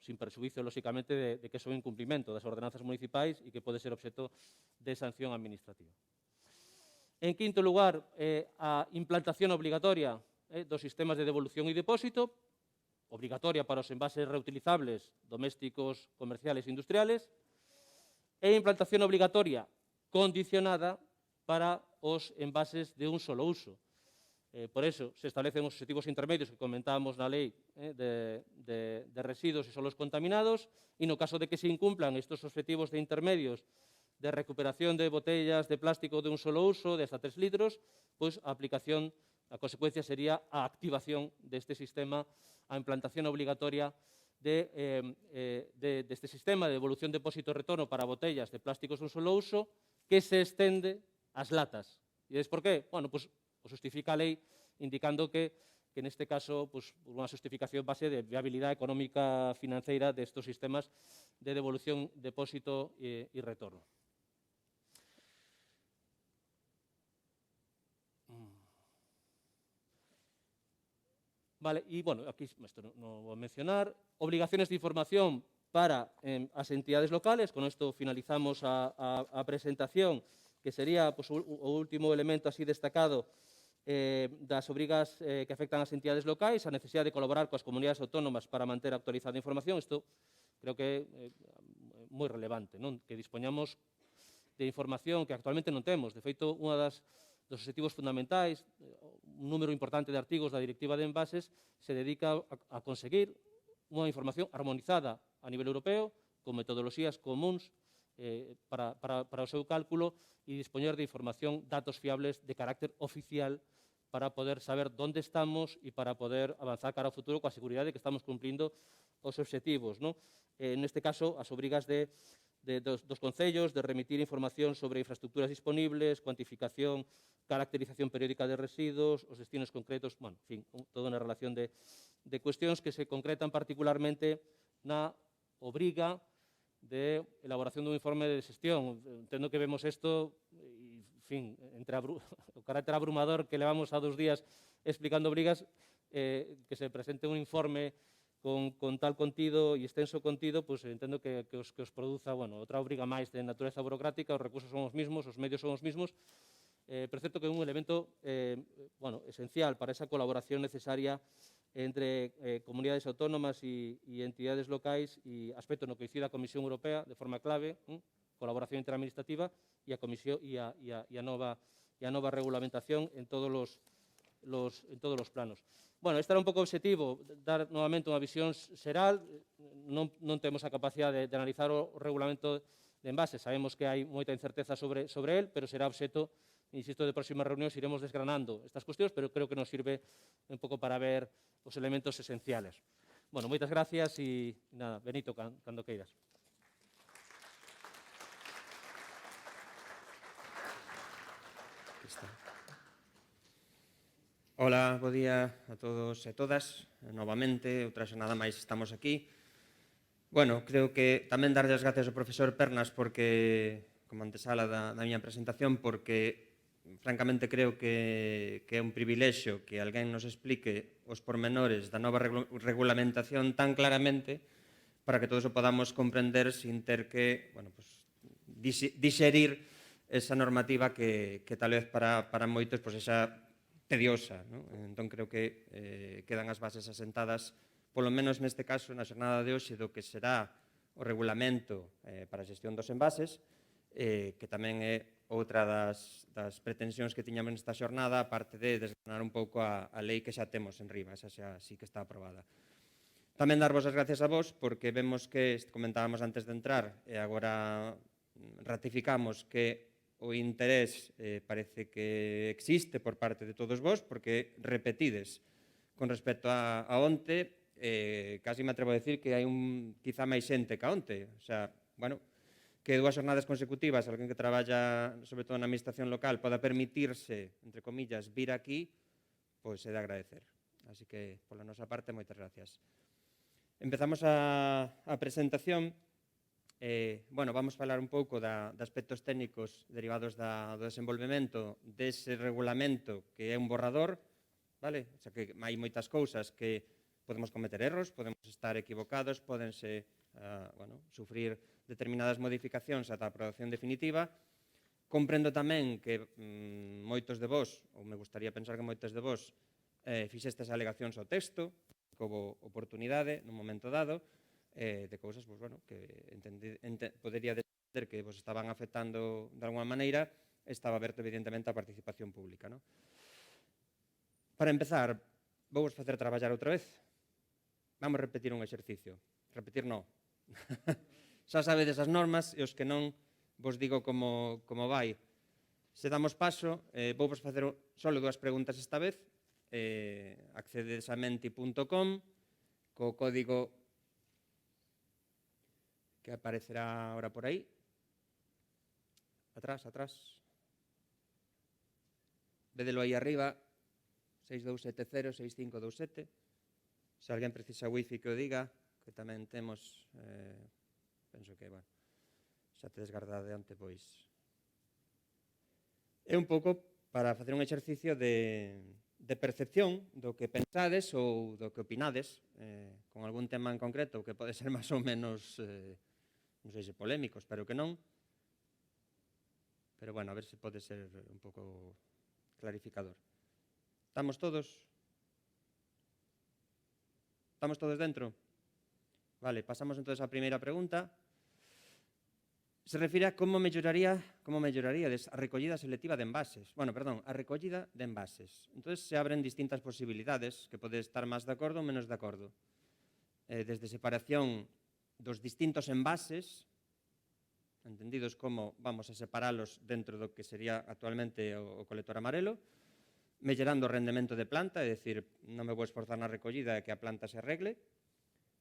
sin perxuízo, lóxicamente, de que son incumprimento das ordenanzas municipais e que pode ser obxecto de sanción administrativa. En quinto lugar, a implantación obligatoria dos sistemas de devolución e depósito, obligatoria para os envases reutilizables domésticos, comerciales e industriales, e implantación obligatoria condicionada para os envases de un solo uso. Por eso se establecen os obxectivos intermedios que comentábamos na lei de residuos e solos contaminados, e no caso de que se incumplan estes obxectivos de intermedios de recuperación de botellas de plástico de un solo uso de hasta 3 litros, pois a aplicación, a consecuencia sería a activación deste sistema, a implantación obligatoria deste sistema de devolución, depósito e retorno para botellas de plásticos de un solo uso que se estende ás latas. E por qué? Bueno, pois o justifica a lei indicando que neste caso, unha justificación base de viabilidade económica financeira destes sistemas de devolución, depósito e retorno. Vale, e, bueno, aquí isto non vou mencionar. Obligaciones de información para as entidades locales. Con isto finalizamos a presentación, que sería o último elemento así destacado das obrigas que afectan as entidades locais, a necesidade de colaborar coas comunidades autónomas para manter actualizada a información. Isto creo que é moi relevante, non? Que dispoñamos de información que actualmente non temos. De feito, unha dos obxectivos fundamentais, un número importante de artigos da Directiva de Envases, se dedica a conseguir unha información armonizada a nivel europeo, con metodoloxías comuns para o seu cálculo e dispoñer de información, datos fiables de carácter oficial para poder saber onde estamos e para poder avanzar cara ao futuro coa seguridade de que estamos cumplindo os obxectivos. Neste caso, as obrigas de dos concellos, de remitir información sobre infraestructuras disponibles, cuantificación, caracterización periódica de residuos, os destinos concretos, bueno, en fin, toda unha relación de cuestións que se concretan particularmente na obriga de elaboración dun informe de xestión. Entendo que vemos isto e, en fin, entre o carácter abrumador que levamos a 2 días explicando obrigas, que se presente un informe con tal contido e extenso contido, pues entendo que os produza, bueno, outra obriga máis de natureza burocrática, os recursos son os mismos, os medios son os mismos, pero é certo que é un elemento bueno, esencial para esa colaboración necesaria entre comunidades autónomas e entidades locais e aspecto no que incide a Comisión Europea de forma clave, colaboración interadministrativa e a Comisión e a nova regulamentación en todos os planos. Bueno, este era un pouco o obxectivo, dar novamente unha visión xeral. Non temos a capacidade de analizar o regulamento de envases. Sabemos que hai moita incerteza sobre el, pero será obxeto, insisto, de próximas reunións iremos desgranando estas cuestións, pero creo que nos sirve un pouco para ver os elementos esenciales. Bueno, moitas gracias e nada, Benito, cando queiras. Ola, bo día a todos e a todas. Novamente, outra xornada máis estamos aquí. Bueno, creo que tamén darlle as gracias ao profesor Pernas porque, como antesala da miña presentación, porque francamente creo que é un privilexio que alguén nos explique os pormenores da nova regulamentación tan claramente para que todos o podamos comprender sin ter que, bueno, pues, digerir esa normativa que tal vez para moitos pues, esa tediosa. ¿No? Entón, creo que quedan as bases asentadas, polo menos neste caso, na xornada de hoxe, do que será o regulamento para a xestión dos envases, que tamén é outra das pretensións que tiñamos nesta xornada, aparte de desgranar un pouco a lei que xa temos en riba, esa xa sí que está aprobada. Tamén darvos as gracias a vos, porque vemos que, comentábamos antes de entrar, e agora ratificamos que o interés parece que existe por parte de todos vos, porque repetides con respecto a onte, casi me atrevo a decir que hai quizá máis xente que a onte. O sea, bueno, que 2 xornadas consecutivas, alguén que traballa, sobre todo na administración local, poda permitirse, entre comillas, vir aquí, pois é de agradecer. Así que, pola nosa parte, moitas gracias. Empezamos a presentación. Bueno, vamos falar un pouco de aspectos técnicos derivados do desenvolvemento dese regulamento que é un borrador, vale? O sea, que hai moitas cousas que podemos cometer erros, podemos estar equivocados, podense bueno, sufrir determinadas modificacións ata a aprobación definitiva. Comprendo tamén que moitos de vos, ou me gustaría pensar que moitos de vos, fixestes alegacións ao texto, que houve oportunidade nun momento dado, de cousas pues, bueno, que podería entender que vos estaban afectando de alguma maneira, estaba aberto evidentemente a participación pública. ¿No? Para empezar, vou vos facer traballar outra vez. Vamos repetir un exercicio. Repetir non. Xa sabedes as normas e os que non vos digo como vai. Se damos paso, vou vos facer só 2 preguntas esta vez. Accededes a menti.com co código que aparecerá ahora por aí. Atrás. Védelo aí arriba, 6270-6527. Se alguén precisa wifi que o diga, que tamén temos, penso que, bueno, xa tedes guardado de onte, pois. É un pouco para facer un exercicio de percepción do que pensades ou do que opinades con algún tema en concreto que pode ser máis ou menos non sei se polémico, espero que non, pero bueno, a ver se pode ser un pouco clarificador. Estamos todos? Estamos todos dentro? Vale, pasamos entonces á primeira pregunta. Se refire a como melloraríades a recollida selectiva de envases. Bueno, perdón, a recollida de envases. Entonces se abren distintas posibilidades que pode estar máis de acordo ou menos de acordo. Desde separación dos distintos envases, entendidos como vamos a separalos dentro do que sería actualmente o colector amarelo, mellorando o rendemento de planta, é dicir, non me vou esforzar na recollida e que a planta se arregle,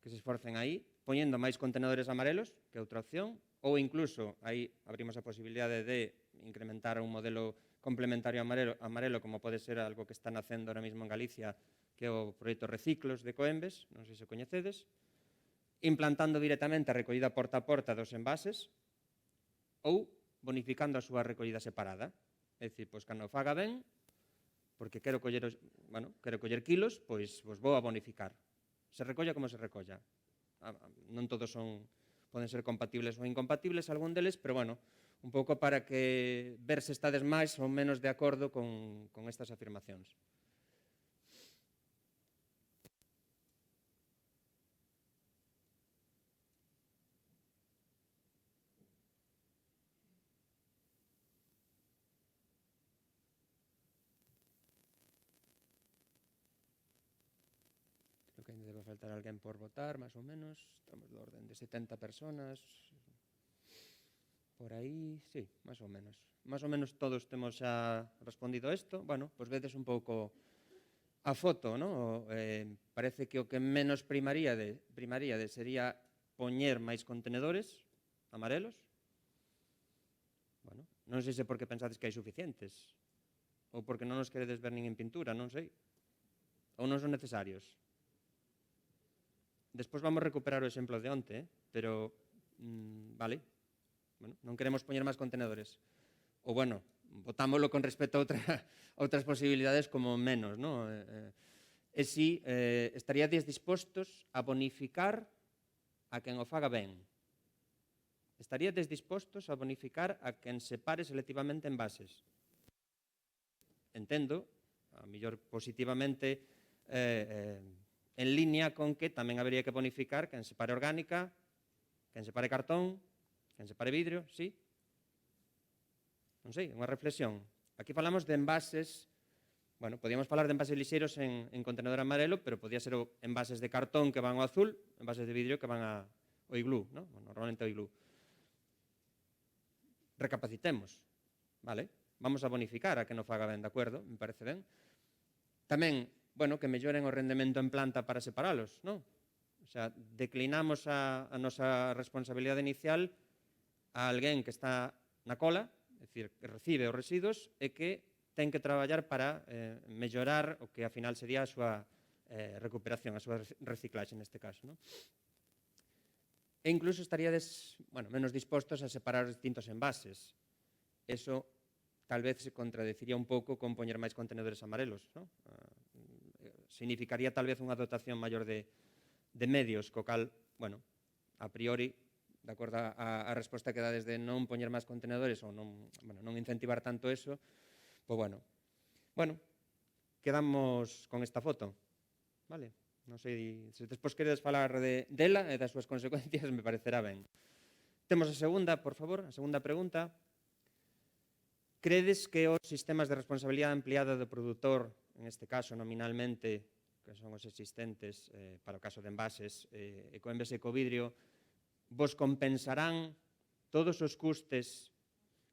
que se esforcen aí, poñendo máis contenedores amarelos, que é outra opción, ou incluso aí abrimos a posibilidade de incrementar un modelo complementario amarelo, como pode ser algo que están nacendo ahora mesmo en Galicia, que é o proxecto Reciclos de Coembes, non sei se coñecedes, implantando directamente a recollida porta a porta dos envases ou bonificando a súa recollida separada. É dicir, pois, cando faga ben, porque quero coller kilos, pois vos vou a bonificar. Se recolla como se recolla. Non todos poden ser compatibles ou incompatibles, algún deles, pero, bueno, un pouco para que ver se estades máis ou menos de acordo con estas afirmacións. Creo que ainda debe faltar alguén por votar, máis ou menos. Estamos de orden de 70 personas. Por aí, sí, máis ou menos. Máis ou menos todos temos xa respondido isto. Bueno, pois vedes un pouco a foto, ¿no? Parece que o que menos primaríade sería poñer máis contenedores amarelos. Bueno, non sei se porque pensades que hai suficientes ou porque non os queredes ver nin en pintura, non sei. Ou non son necesarios. Despois vamos recuperar o exemplo de onte, pero, vale, bueno, non queremos poñer máis contenedores. Ou, bueno, votámoslo con respecto a outras posibilidades como menos, ¿no? E si estaríades dispostos a bonificar a quen o faga ben. Estaríades dispostos a bonificar a quen separe selectivamente envases. Entendo, a mellor positivamente, en línea con que tamén habería que bonificar quen separe orgánica, quen separe cartón, quen separe vidrio, sí? Non sei, unha reflexión. Aquí falamos de envases, bueno, podíamos falar de envases lixeiros en contenedor amarelo, pero podía ser envases de cartón que van ao azul, envases de vidrio que van ao iglú, ¿no? Normalmente ao iglú. Recapacitemos, vale? Vamos a bonificar a que non faga ben, de acordo? Me parece ben. Tamén, bueno, que melloren o rendemento en planta para separalos, non? O sea, declinamos a nosa responsabilidade inicial a alguén que está na cola, é dicir, que recibe os residuos e que ten que traballar para mellorar o que, ao final, sería a súa recuperación, a súa reciclaxe, neste caso, non? E incluso estaríades, bueno, menos dispostos a separar os distintos envases. Eso tal vez se contradeciría un pouco con poñer máis contenedores amarelos, non? Significaría tal vez unha dotación maior de medios, co cal, bueno, a priori, de acordo a resposta que dades de non poñer máis contenedores ou non incentivar tanto eso, pois, bueno, quedamos con esta foto, vale? Non sei, se despois queredes falar dela e das súas consecuencias, me parecerá ben. Temos a segunda, por favor, a segunda pregunta. Credes que os sistemas de responsabilidade ampliada do produtor, en este caso nominalmente, que son os existentes para o caso de envases, Ecoembes e Ecovidrio, vos compensarán todos os custes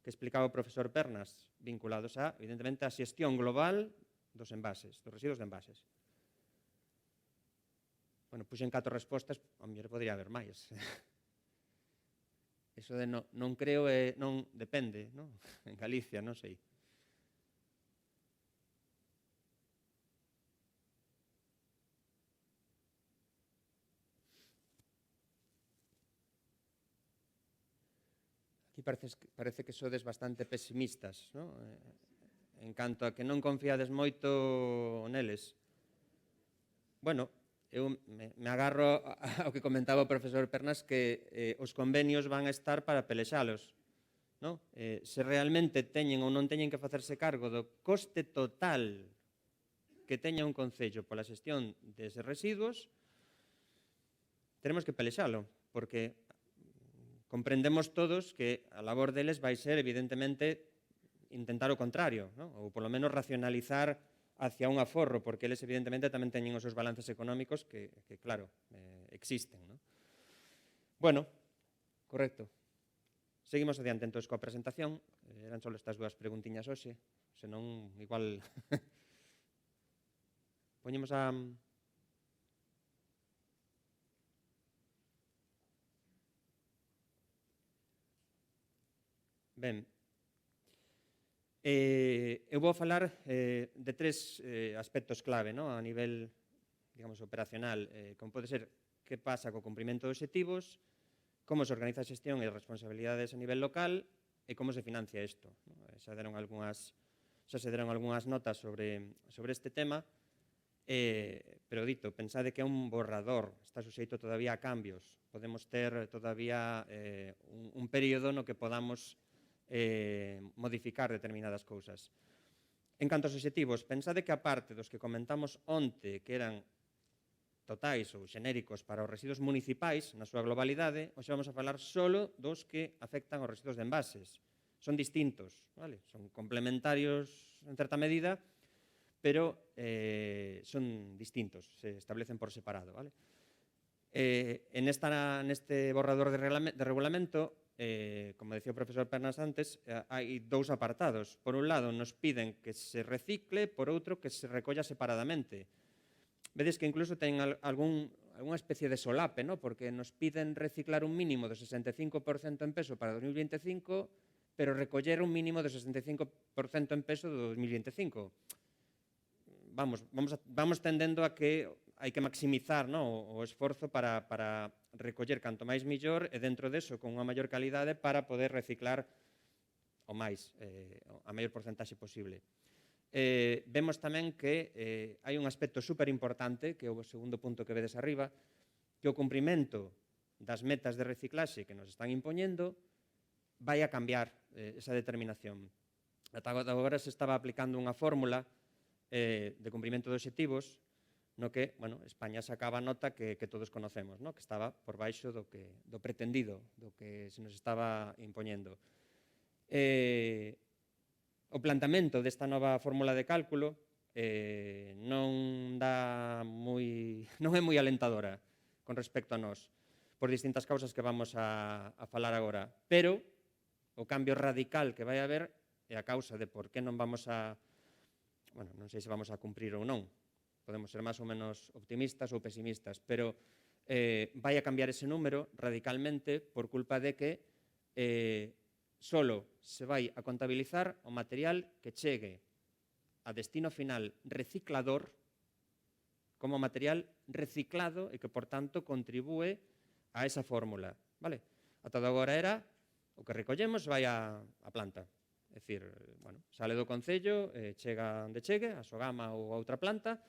que explicaba o profesor Pernas, vinculados a, evidentemente, a xestión global dos envases, dos residuos de envases? Bueno, puxen 4 respostas, a mellor podría haber máis. Eso de non creo e non depende, non? En Galicia, non sei. Aquí parece que sodes bastante pesimistas, non? En canto a que non confiades moito neles. Bueno, eu me agarro ao que comentaba o profesor Pernas, que os convenios van a estar para pelexalos, non? Se realmente teñen ou non teñen que facerse cargo do coste total que teña un concello pola xestión deses residuos, tenemos que pelexalo, porque comprendemos todos que a labor deles vai ser, evidentemente, intentar o contrario, non? Ou polo menos racionalizar hacia un aforro, porque eles, evidentemente, tamén teñen os seus balances económicos que claro, existen, non? Bueno, correcto. Seguimos adiante, entón, coa presentación. Eran só estas dúas preguntiñas hoxe, senón, igual... Poñemos a... Ben, eu vou falar de tres aspectos clave, no? A nivel, digamos, operacional, como pode ser que pasa co cumprimento de obxectivos, como se organiza a xestión e as responsabilidades a nivel local e como se financia isto. Xa se deron algunhas notas sobre este tema, pero dito, pensade que é un borrador, está suxeito todavía a cambios. Podemos ter todavía un período no que podamos modificar determinadas cousas. En canto aos obxectivos, pensade que a parte dos que comentamos onte, que eran totais ou xenéricos para os residuos municipais, na súa globalidade, hoxe vamos a falar solo dos que afectan aos residuos de envases. Son distintos, vale? Son complementarios en certa medida, pero son distintos, se establecen por separado, vale? Neste borrador de regulamento, como decía o profesor Pernas antes, hai dous apartados. Por un lado, nos piden que se recicle, por outro, que se recolla separadamente. Vedes que incluso ten algunha especie de solape, ¿no? Porque nos piden reciclar un mínimo do 65% en peso para 2025, pero recoller un mínimo do 65% en peso do 2025. Vamos tendendo a que hai que maximizar, no, o esforzo para recoller canto máis millor e dentro deso con unha maior calidade para poder reciclar a maior porcentaxe posible. Vemos tamén que hai un aspecto superimportante, que é o segundo punto que vedes arriba, que o cumprimento das metas de reciclaxe que nos están impoñendo vai a cambiar esa determinación. Ata agora se estaba aplicando unha fórmula de cumprimento de obxectivos no que, bueno, España sacaba nota que todos conocemos, no? Que estaba por baixo do pretendido, do que se nos estaba impoñendo. O plantamento desta nova fórmula de cálculo non é moi alentadora con respecto a nós, por distintas causas que vamos a falar agora, pero o cambio radical que vai haber é a causa de por que non vamos a, bueno, non sei se vamos a cumprir ou non, podemos ser máis ou menos optimistas ou pesimistas, pero vai a cambiar ese número radicalmente por culpa de que solo se vai a contabilizar o material que chegue a destino final reciclador como material reciclado e que, por tanto, contribúe a esa fórmula. Vale? Ata agora era o que recollemos vai á planta. É dicir, bueno, sale do Concello, chega onde chegue, a Sogama ou a outra planta,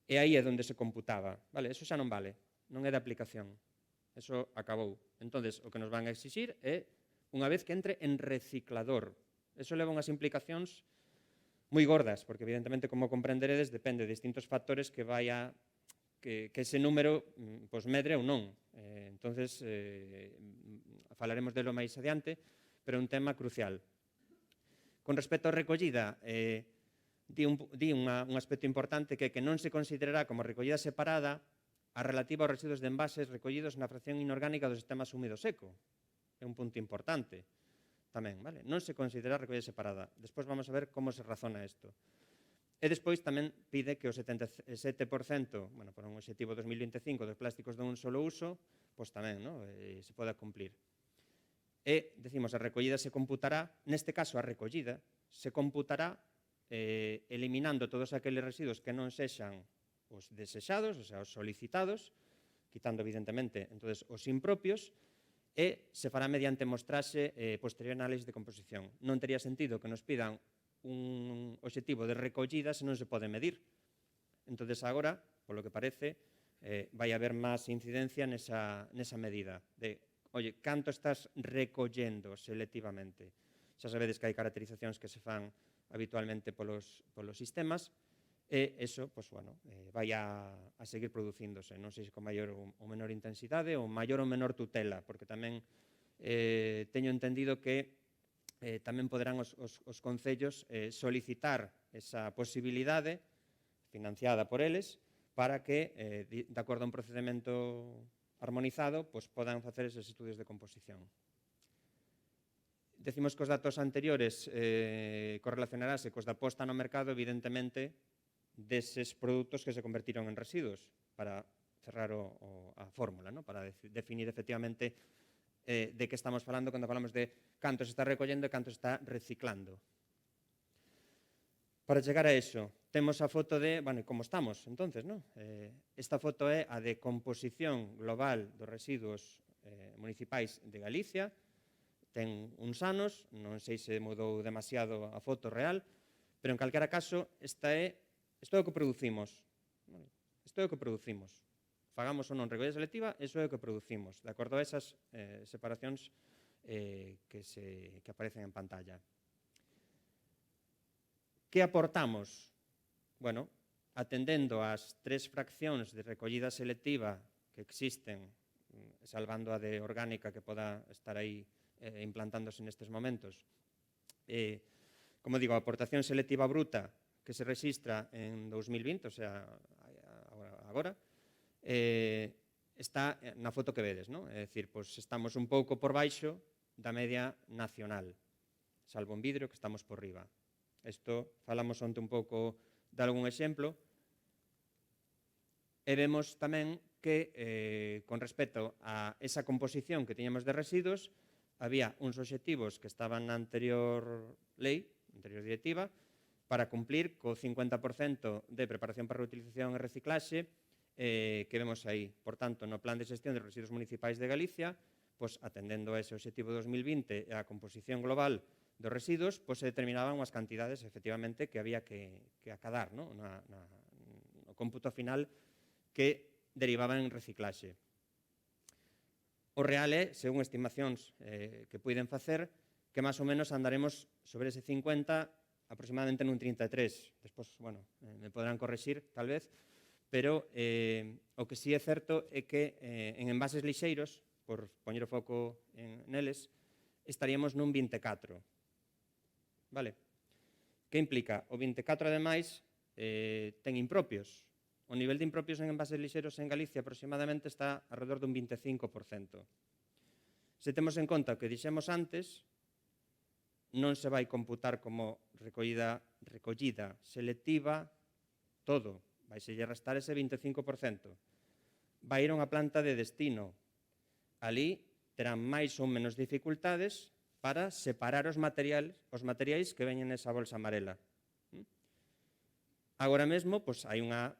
e aí é onde se computaba. Vale? Eso xa non vale, non é de aplicación. Eso acabou. Entonces, o que nos van a exixir é unha vez que entre en reciclador. Eso leva unhas implicacións moi gordas, porque evidentemente, como comprenderedes, depende de distintos factores que ese número pues, medre ou non. Entonces, falaremos delo máis adiante, pero é un tema crucial. Con respecto á recollida, di un aspecto importante que non se considerará como recollida separada a relativa aos residuos de envases recollidos na fracción inorgánica do sistema húmido seco. É un punto importante tamén, vale? Non se considera recollida separada. Despois vamos a ver como se razona isto. E despois tamén pide que o 77%, bueno, por un obxectivo 2025 dos plásticos dun solo uso, pois tamén, no? Se poda cumplir. E, decimos, a recollida se computará, neste caso a recollida, se computará eliminando todos aqueles residuos que non sexan os desexados, o sea, os solicitados, quitando, evidentemente, entonces, os impropios, e se fará mediante mostraxe posterior análise de composición. Non tería sentido que nos pidan un obxectivo de recollida se non se pode medir. Entonces, agora, polo que parece, vai haber máis incidencia nesa medida de, oye, canto estás recollendo selectivamente? Xa sabedes que hai caracterizacións que se fan habitualmente polos sistemas, e eso, pues, bueno, vai a seguir producíndose, non sei se con maior ou menor intensidade ou maior ou menor tutela, porque tamén teño entendido que tamén poderán os concellos solicitar esa posibilidade financiada por eles para que, de acordo a un procedimento armonizado, pues, podan facer esos estudios de composición. Decimos que os datos anteriores correlacionarase cos da posta no mercado, evidentemente, deses produtos que se convertiron en residuos para cerrar a fórmula, ¿no? Para definir efectivamente de que estamos falando cando falamos de canto se está recollendo e canto se está reciclando. Para chegar a eso, temos a foto de, bueno, como estamos, entonces, non? Esta foto é a de composición global dos residuos municipais de Galicia. Ten uns anos, non sei se mudou demasiado a foto real, pero en calquera caso, isto é o que producimos. Isto é o que producimos. Fagamos ou non recollida selectiva, iso é o que producimos, de acordo a esas separacións que aparecen en pantalla. Que aportamos? Bueno, atendendo ás 3 fraccións de recollida selectiva que existen, salvando a de orgánica que poda estar aí implantándose nestes momentos, como digo, a aportación selectiva bruta que se registra en 2020, o sea, agora, está na foto que vedes, non? É dicir, pois estamos un pouco por baixo da media nacional, salvo en vidro que estamos por riba. Isto falamos onte un pouco de algún exemplo e vemos tamén que con respecto a esa composición que tiñamos de residuos había uns obxectivos que estaban na anterior lei, anterior directiva, para cumplir co 50% de preparación para reutilización e reciclaxe que vemos aí. Por tanto, no Plan de Xestión de Residuos Municipais de Galicia, pois, atendendo a ese objetivo 2020 e a composición global dos residuos, pois se determinaban unhas cantidades, efectivamente, que había que acadar, no cómputo final que derivaban en reciclaxe. O real é, según estimacións que puiden facer, que máis ou menos andaremos sobre ese 50, aproximadamente nun 33. Despois, bueno, me poderán correxir, tal vez, pero o que sí é certo é que en envases lixeiros, por poñer o foco neles, estaríamos nun 24. Vale? Que implica? O 24, ademais, ten impropios. O nivel de impropios en envases lixeiros en Galicia aproximadamente está alrededor dun 25%. Se temos en conta o que dixemos antes, non se vai computar como recollida selectiva todo, vai se lle restar ese 25%. Vai ir a unha planta de destino. Ali terán máis ou menos dificultades para separar os materiais que veñen nesa bolsa amarela. Agora mesmo, pois, hai unha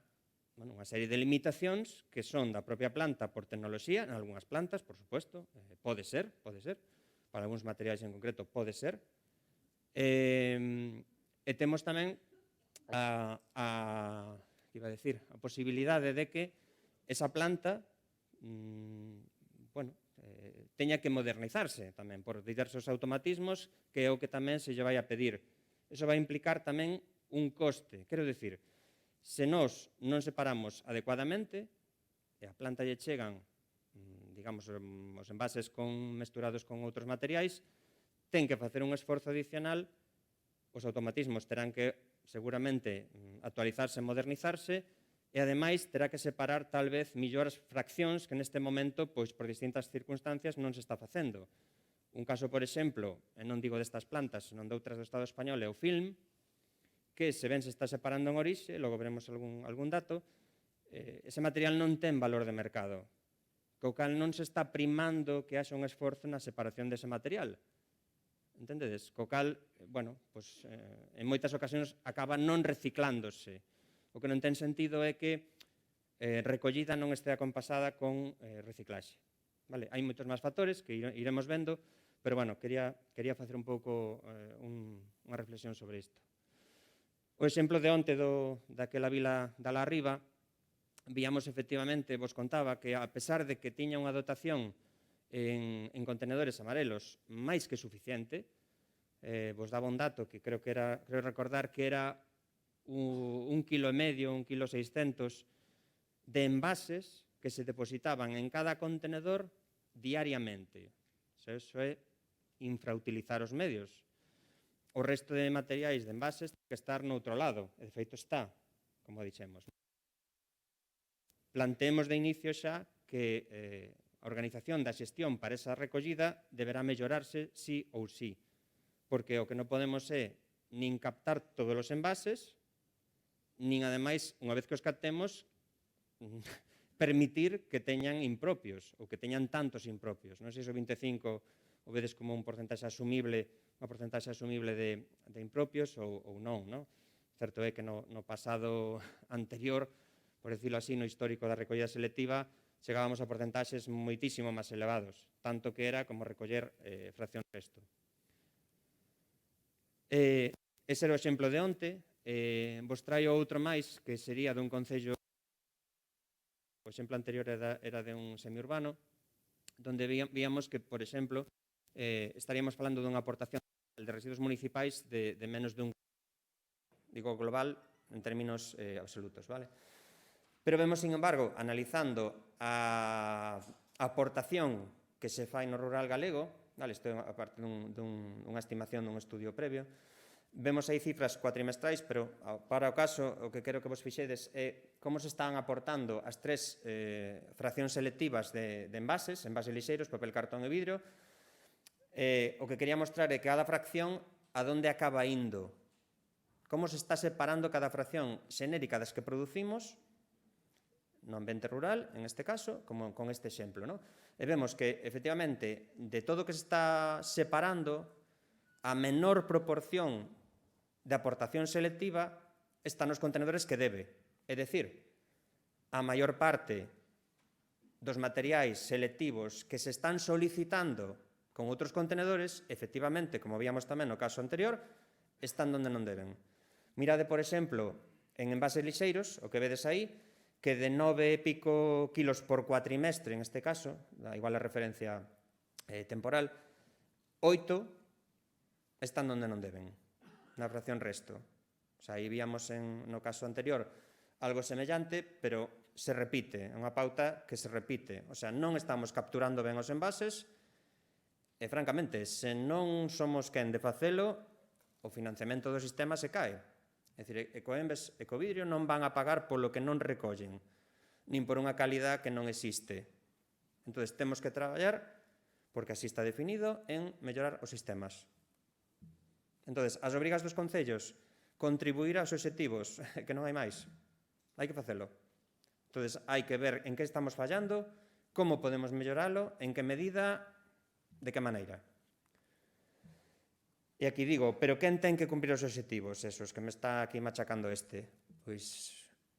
serie de limitacións que son da propia planta por tecnoloxía, en algunhas plantas, por suposto, pode ser, para algúns materiais en concreto pode ser, e temos tamén a posibilidade de que esa planta teña que modernizarse tamén por diversos automatismos, que é o que tamén se lle vai a pedir. Iso vai implicar tamén un coste. Quero dicir, se nós non separamos adecuadamente e a planta lle chegan, digamos, os envases mesturados con outros materiais, ten que facer un esforzo adicional, os automatismos terán que seguramente actualizarse e modernizarse, e ademais terá que separar tal vez millóns fraccións que neste momento, pois por distintas circunstancias, non se está facendo. Un caso, por exemplo, e non digo destas plantas, senón de outras do Estado español, é o film, que se ben se está separando en orixe, logo veremos algún dato, ese material non ten valor de mercado, co cal non se está primando que haxa un esforzo na separación dese material. Entendedes? Co cal, pois, en moitas ocasións acaba non reciclándose. O que non ten sentido é que recollida non estea compasada con reciclaxe. Hai moitos máis factores que iremos vendo, pero, quería facer un pouco unha reflexión sobre isto. O exemplo de onte daquela vila da La Riba, víamos efectivamente, vos contaba, que a pesar de que tiña unha dotación en contenedores amarelos máis que suficiente, vos daba un dato que creo recordar que era 1,5 kg, 1,6 kg de envases que se depositaban en cada contenedor diariamente. Eso é infrautilizar os medios. O resto de materiais de envases ten que estar no outro lado, e de feito está, como dixemos. Planteemos de inicio xa que a organización da xestión para esa recollida deberá mellorarse sí ou sí, porque o que non podemos é nin captar todos os envases, nin, ademais, unha vez que os captemos, permitir que teñan impropios ou que teñan tantos impropios. Non sei se o 25 o vedes como un porcentaxe asumible, unha porcentaxe asumible de impropios ou non, non? Certo é que no pasado anterior, por decirlo así, no histórico da recollida selectiva, chegábamos a porcentaxes moitísimo máis elevados, tanto que era como recoller fracción resto. Ese era o exemplo de onte. Vos traio outro máis, que sería dun concello. O exemplo anterior era de un semiurbano, donde víamos que, por exemplo, estaríamos falando dunha aportación de residuos municipais de menos dun, digo global, en términos absolutos, vale? Pero vemos, sin embargo, analizando a aportación que se fai no rural galego, vale, isto é aparte dunha estimación dun estudio previo, vemos aí cifras cuatrimestrais, pero para o caso o que quero que vos fixedes é como se están aportando as tres fraccións selectivas de envases lixeiros, papel, cartón e vidro. O que quería mostrar é que cada fracción a donde acaba indo, como se está separando cada fracción xenérica das que producimos no ambiente rural, en este caso, como con este exemplo, non? E vemos que, efectivamente, de todo o que se está separando, a menor proporción de aportación selectiva está nos contenedores que debe. É dicir, a maior parte dos materiais selectivos que se están solicitando con outros contenedores, efectivamente, como víamos tamén no caso anterior, están onde non deben. Mirade, por exemplo, en envases lixeiros, o que vedes aí, que de 9 e pico kilos por cuatrimestre, en este caso, igual a referencia temporal, 8 están onde non deben, na fracción resto. O sea, aí víamos no caso anterior algo semellante, pero se repite, é unha pauta que se repite. O sea, non estamos capturando ben os envases e, francamente, se non somos quen de facelo, o financiamento do sistema se cae. É dicir, Ecoembes e Ecovidrio non van a pagar polo que non recollen, nin por unha calidad que non existe. Entón, temos que traballar, porque así está definido, en mellorar os sistemas. Entón, as obrigas dos concellos, contribuir aos obxectivos, que non hai máis, hai que facelo. Entón, hai que ver en que estamos fallando, como podemos melloralo, en que medida, de que maneira. E aquí digo, pero quen ten que cumprir os obxectivos, esos que me está aquí machacando este? Pois,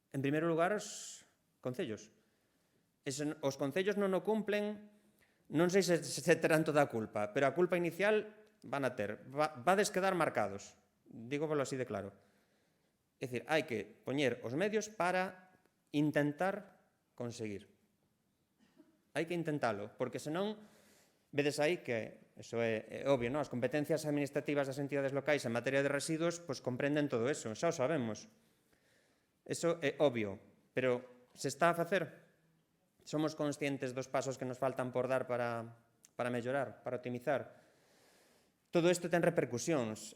en primeiro lugar, os concellos. Os concellos non o cumplen, non sei se terán toda a culpa, pero a culpa inicial van a ter. Vades quedar marcados, dígovolo así de claro. É dicir, hai que poñer os medios para intentar conseguir. Hai que intentalo, porque senón, vedes aí que, eso é obvio, non? As competencias administrativas das entidades locais en materia de residuos pois comprenden todo eso, xa o sabemos. Eso é obvio, pero se está a facer? Somos conscientes dos pasos que nos faltan por dar para mellorar, para optimizar? Todo isto ten repercusións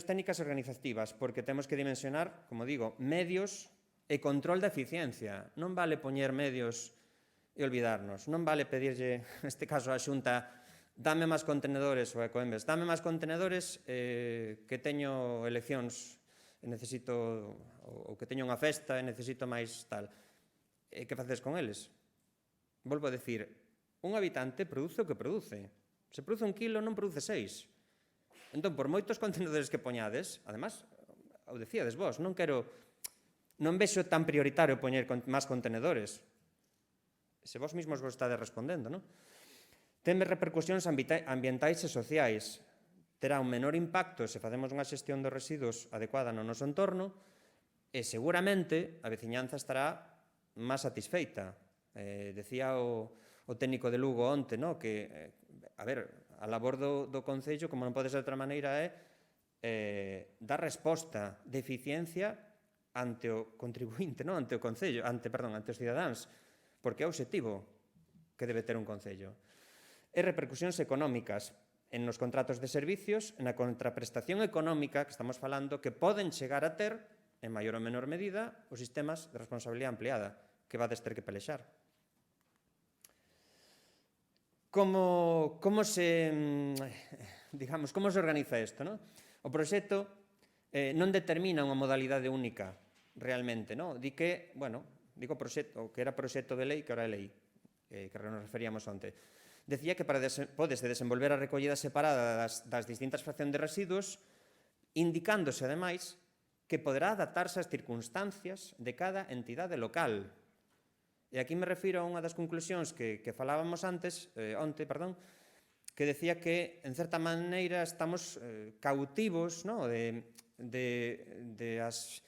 técnicas e organizativas, porque temos que dimensionar, como digo, medios e control da eficiencia. Non vale poñer medios e olvidarnos. Non vale pedirlle, neste caso, a Xunta, dame máis contenedores, ou a Ecoembes, dame máis contenedores que teño eleccións e necesito, ou que teño unha festa e necesito máis tal. E que faces con eles? Volvo a decir, un habitante produce o que produce. Se produce 1 kilo, non produce 6. Entón, por moitos contenedores que poñades, además, o decíades vos, non vexo tan prioritario poñer máis contenedores. Se vos mesmos vos estades respondendo, non? Ten repercusións ambientais e sociais. Terá un menor impacto se facemos unha xestión dos residuos adecuada no noso entorno e seguramente a veciñanza estará máis satisfeita. Decía o técnico de Lugo onte, que, a ver, a labor do Concello, como non pode ser de outra maneira, é dar resposta de eficiencia ante o contribuinte, ante o Concello, ante os cidadáns, porque é o obxectivo que debe ter un Concello. E repercusións económicas en nos contratos de servicios, na contraprestación económica que estamos falando, que poden chegar a ter, en maior ou menor medida, os sistemas de responsabilidade ampliada, que vades ter que pelexar. Como se organiza isto? O proxecto non determina unha modalidade única, realmente. Di que, digo proxecto, que era proxecto de lei, que ahora é lei, que nos referíamos onte. Decía que pódese desenvolver a recollida separada das distintas fraccións de residuos, indicándose, ademais, que poderá adaptarse ás circunstancias de cada entidade local. E aquí me refiro a unha das conclusións que falábamos onte, que decía que, en certa maneira, estamos cautivos de as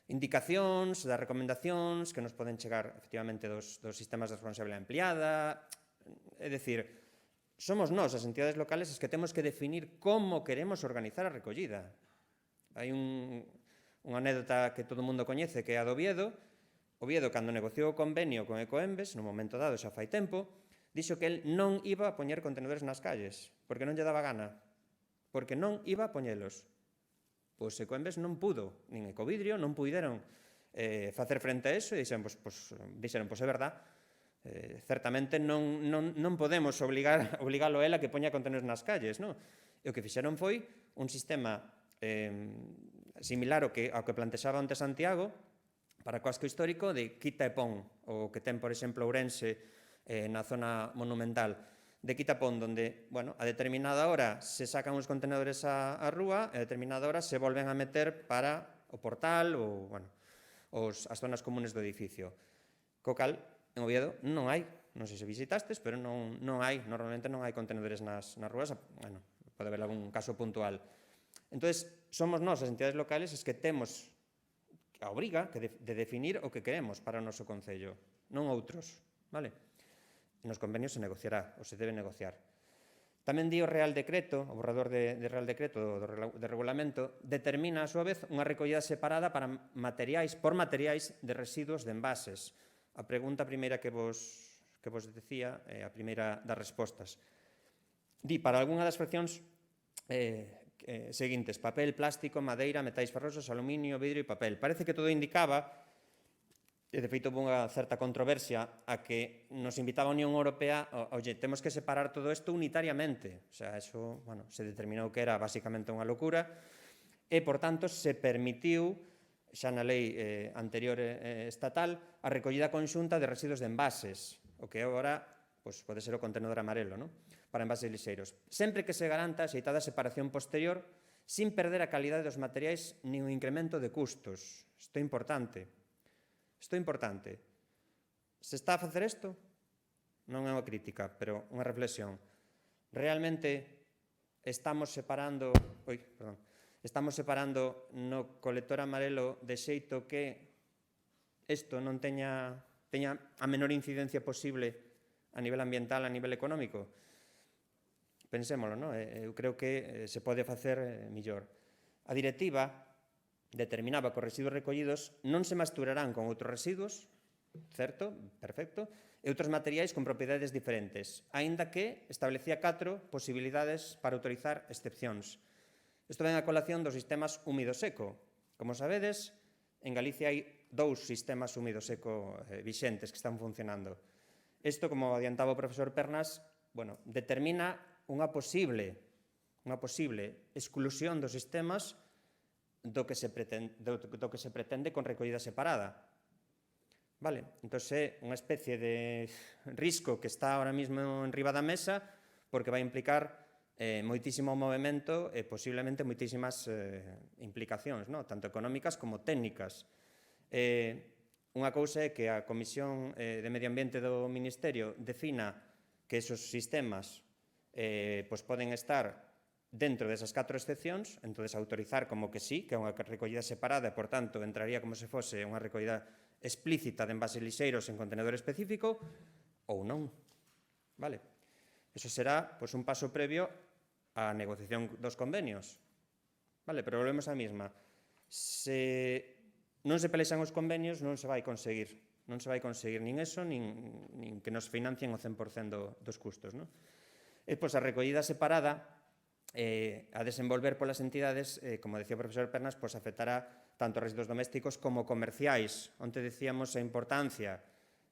indicacións, das recomendacións que nos poden chegar, efectivamente, dos sistemas de responsabilidade ampliada. É dicir, somos nós, as entidades locales, as que temos que definir como queremos organizar a recollida. Hai unha anécdota que todo o mundo coñece, que é a do Oviedo. Oviedo, cando negociou o convenio con Ecoembes, no momento dado, xa fai tempo, dixo que el non iba a poñer contenedores nas calles, porque non lle daba gana, porque non iba a poñelos. Pois Ecoembes non pudo, nin Ecovidrio, non puideron facer frente a eso e dixeron, pois é verdad, certamente non podemos obligalo a ela que poña contenedores nas calles, non? E o que fixeron foi un sistema similar ao que plantexaba onte Santiago para o casco histórico de quita e pon, o que ten, por exemplo, Ourense na zona monumental de quita e pon, onde, a determinada hora se sacan os contenedores á rúa e a determinada hora se volven a meter para o portal ou, as zonas comunes do edificio. Co cal, en Oviedo non hai, non sei se visitastes, pero non hai, normalmente non hai contenedores nas rúas, pode haber algún caso puntual. Entón, somos nós, as entidades locales, as que temos a obriga de definir o que queremos para o noso concello, non outros, vale? Nos convenios se negociará, ou se debe negociar. Tamén di o Real Decreto, o borrador de Real Decreto de regulamento, determina, a súa vez, unha recollida separada por materiais de residuos de envases. A pregunta primeira que vos decía, a primeira das respostas. Di, para algunha das fraccións seguintes: papel, plástico, madeira, metais ferrosos, aluminio, vidro e papel. Parece que todo indicaba, e de feito houve unha certa controversia, a que nos invitaba a Unión Europea, temos que separar todo isto unitariamente. O sea, eso, se determinou que era basicamente unha locura, e, por tanto, se permitiu, xa na lei anterior estatal, a recollida conxunta de residuos de envases, o que agora pode ser o contenedor amarelo, para envases lixeiros, sempre que se garanta a xeitada separación posterior sin perder a calidade dos materiais nin o incremento de custos. Isto é importante. Se está a facer isto? Non é unha crítica, pero unha reflexión. Realmente estamos separando no colector amarelo de xeito que isto non teña a menor incidencia posible a nivel ambiental, a nivel económico? Pensémolo, eu creo que se pode facer millor. A directiva determinaba que os residuos recollidos non se mesturarán con outros residuos, certo, perfecto, e outros materiais con propiedades diferentes, aínda que establecía 4 posibilidades para autorizar excepcións. Isto ven a colación dos sistemas húmido-seco. Como sabedes, en Galicia hai 2 sistemas húmido-seco vixentes que están funcionando. Isto, como adiantaba o profesor Pernas, determina unha posible exclusión dos sistemas do que se pretende con recollida separada. Vale? Entón, é unha especie de risco que está ahora mesmo enriba da mesa porque vai implicar moitísimo movimento e posiblemente moitísimas implicacións, tanto económicas como técnicas. Unha cousa é que a Comisión de Medio Ambiente do Ministerio defina que esos sistemas poden estar dentro desas 4 excepcións, entón autorizar como que sí, que é unha recollida separada e, por tanto, entraría como se fose unha recollida explícita de envases lixeiros en contenedor específico, ou non. Vale? Eso será un paso previo á negociación dos convenios. Vale? Pero volvemos á mesma. Se non se pelexan os convenios, non se vai conseguir. Non se vai conseguir nin eso, nin que nos financien o 100% dos custos. E, a recollida separada a desenvolver polas entidades, como decía o profesor Pernas, afectará tanto residuos domésticos como comerciais, onde decíamos a importancia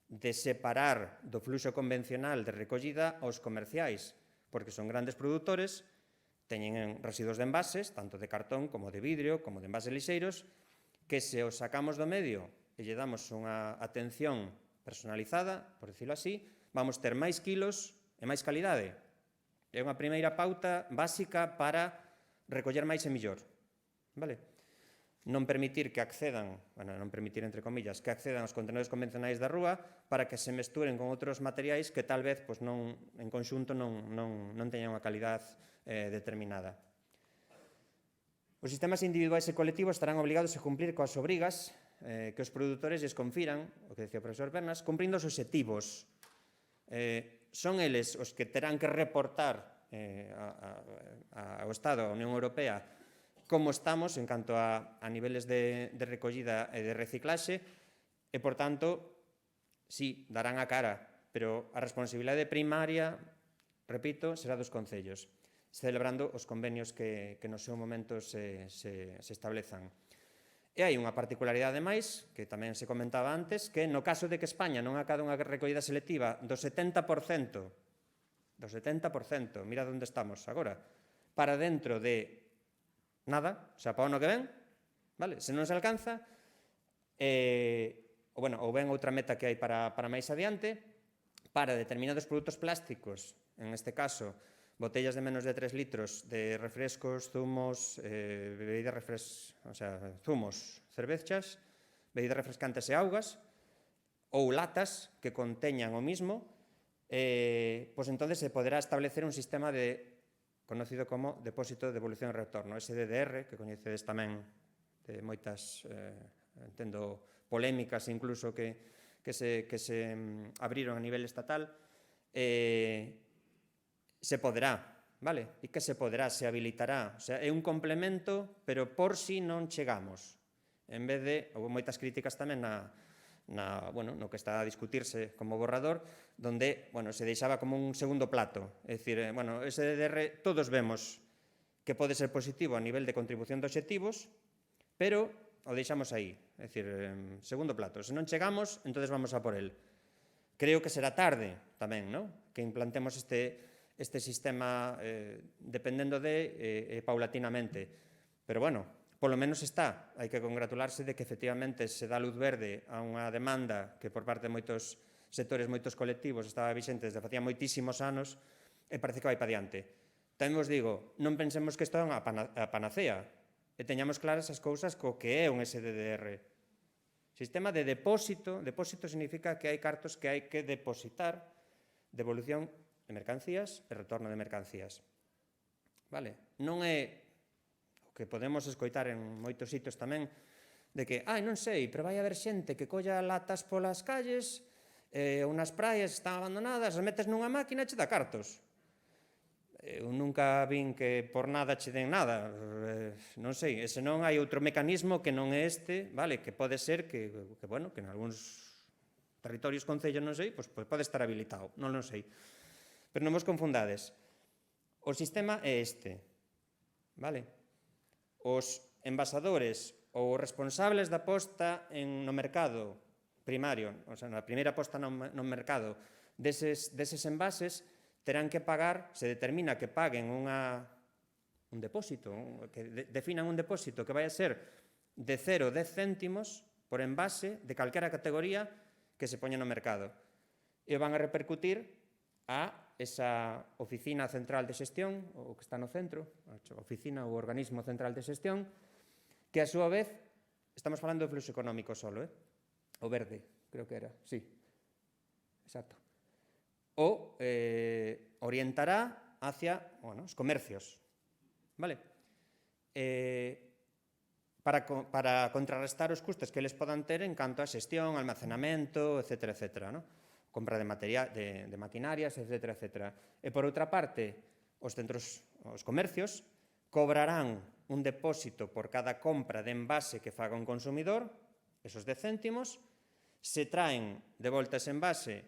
de separar do fluxo convencional de recollida aos comerciais, porque son grandes produtores, teñen residuos de envases, tanto de cartón como de vidrio, como de envases lixeiros, que se os sacamos do medio e lle damos unha atención personalizada, por decirlo así, vamos ter máis quilos e máis calidade. É unha primeira pauta básica para recoller máis e millor. Vale? Non permitir que accedan, bueno, non permitir entre comillas, que accedan aos contenedores convencionais da rúa para que se mesturen con outros materiais que tal vez pois, non, en conxunto non teñan unha calidad determinada. Os sistemas individuais e colectivos estarán obligados a cumplir coas obrigas que os produtores lles confiran, o que decía o profesor Pernas, cumprindo os obxectivos. Son eles os que terán que reportar ao Estado, a Unión Europea, como estamos en canto a niveles de recollida e de reciclaxe e, por tanto, sí, darán a cara, pero a responsabilidade primaria, repito, será dos concellos, celebrando os convenios que no seu momento se establezan. E hai unha particularidade máis, que tamén se comentaba antes, que no caso de que España non acade unha recollida selectiva do 70%, mira onde estamos agora, para dentro de nada, o sea, para o ano que ven, vale? Se non se alcanza, ou ben outra meta que hai para máis adiante, para determinados produtos plásticos, en este caso, botellas de menos de 3 litros de refrescos, zumos, zumos, cervezas, bebidas refrescantes e augas, ou latas que conteñan o mismo, pois entonces se poderá establecer un sistema conocido como depósito de devolución e retorno, SDDR, que coñecedes tamén de moitas, entendo, polémicas incluso que se abriron a nivel estatal, se poderá, vale? E que se poderá, se habilitará. O sea, é un complemento, pero por si non chegamos. En vez de, houve moitas críticas tamén no que está a discutirse como borrador, donde se deixaba como un segundo plato. É dicir, ese DDR todos vemos que pode ser positivo a nivel de contribución de obxectivos, pero o deixamos aí. É dicir, segundo plato. Se non chegamos, entonces vamos a por el. Creo que será tarde tamén, ¿no?, que implantemos este sistema dependendo paulatinamente. Pero, polo menos está. Hai que congratularse de que efectivamente se dá luz verde a unha demanda que por parte de moitos sectores, moitos colectivos, estaba vixente desde facía moitísimos anos e parece que vai para diante. Tamén vos digo, non pensemos que isto é unha panacea e teñamos claras as cousas co que é un SDDR. Sistema de depósito. Depósito significa que hai cartos que hai que depositar, devolución de mercancías e retorno de mercancías. Vale? Non é o que podemos escoitar en moitos sitios tamén, de que, non sei, pero vai haber xente que colla latas polas calles ou nas praias están abandonadas, as metes nunha máquina e che dá cartos. Eu nunca vin que por nada che den nada. Non sei, e senón hai outro mecanismo que non é este, vale, que pode ser que en algúns territorios, concellos, non sei, pois pode estar habilitado, non sei. Pero non vos confundades. O sistema é este, vale? Os envasadores ou os responsables da posta no mercado primario, o sea, na primeira posta no mercado deses envases, terán que pagar, se determina que paguen un depósito, que definan un depósito que vai a ser de 0 a 10 céntimos por envase de calquera categoría que se poña no mercado. E van a repercutir a esa oficina central de xestión, o que está no centro, a oficina ou organismo central de xestión, que a súa vez, estamos falando de fluxo económico solo, o verde, creo que era, sí, exacto, o orientará hacia os comercios, vale? Para contrarrestar os custes que eles podan ter en canto a xestión, almacenamento, etcétera, non? Compra de maquinarias, etcétera. E, por outra parte, os comercios cobrarán un depósito por cada compra de envase que faga un consumidor, esos 10 céntimos, se traen de volta ese envase,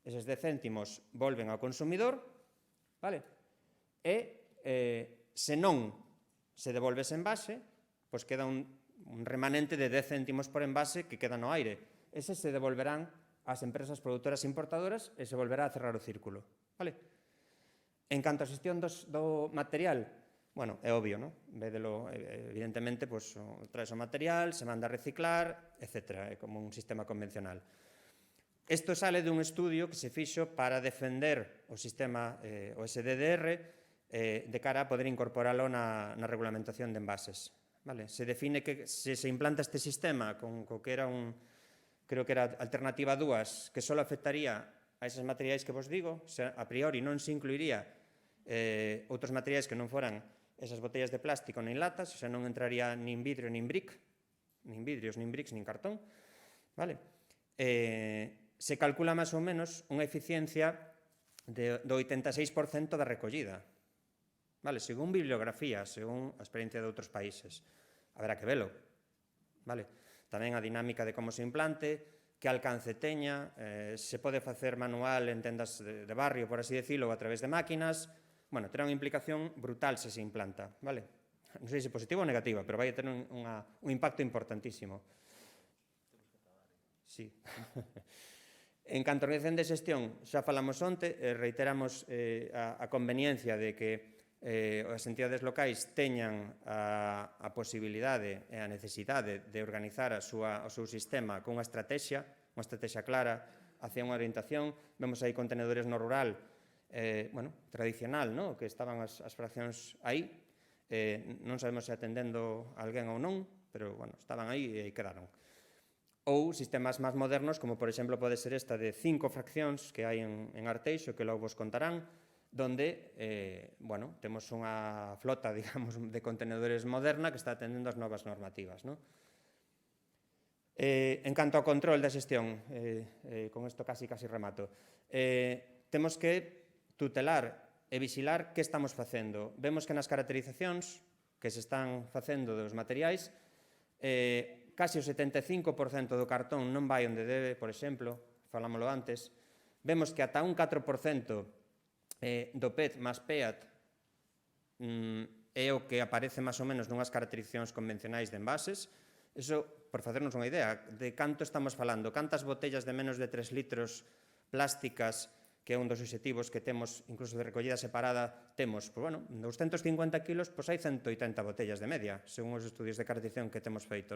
esos 10 céntimos volven ao consumidor, vale? E se non se devolve ese envase, pois queda un remanente de 10 céntimos por envase que queda no aire. Eses se devolverán ás empresas produtoras e importadoras e se volverá a cerrar o círculo. Vale? En canto á xestión do material, Bueno, é obvio, non? Védelo, evidentemente, pues, traes o material, se manda a reciclar, etc. É como un sistema convencional. Isto sale dun estudio que se fixo para defender o sistema, o SDDR, de cara a poder incorporalo na regulamentación de envases. Vale? Se define que se implanta este sistema con que era creo que era alternativa 2, que só afectaría a esos materiais que vos digo, a priori non se incluiría outros materiais que non foran esas botellas de plástico nin latas, o sea, non entraría nin vidrio nin brick, nin vidrios, nin bricks, nin cartón, vale? Se calcula máis ou menos unha eficiencia do 86% da recollida, vale? Según bibliografía, según a experiencia de outros países. Haberá que velo, vale? Tamén a dinámica de como se implante, que alcance teña, se pode facer manual en tendas de barrio, por así decirlo, ou a través de máquinas. Bueno, terá unha implicación brutal se implanta, vale? Non sei se positiva ou negativa, pero vai a ter un impacto importantísimo. Sí. En canto a organización de xestión, xa falamos onte, reiteramos a conveniencia de que as entidades locais teñan a posibilidade e a necesidade de organizar o seu sistema con unha estrategia clara hacia unha orientación. Vemos aí contenedores no rural, tradicional, que estaban as fraccións aí, non sabemos se atendendo a alguén ou non, pero estaban aí e quedaron. Ou sistemas máis modernos, como por exemplo pode ser esta de 5 fraccións que hai en Arteixo, que logo vos contarán, donde temos unha flota, digamos, de contenedores moderna que está atendendo as novas normativas. En canto ao control da xestión, con isto casi remato, temos que tutelar e vixilar que estamos facendo. Vemos que nas caracterizacións que se están facendo dos materiais, casi o 75% do cartón non vai onde debe, por exemplo, falámoslo antes. Vemos que ata un 4% do PET máis PEAT é o que aparece máis ou menos nunhas caracterizacións convencionais de envases. Iso, por facernos unha idea de canto estamos falando, cantas botellas de menos de 3 litros plásticas, que é un dos obxectivos que temos, incluso de recollida separada, temos, 250 kilos, hai 180 botellas de media, según os estudios de caracterización que temos feito,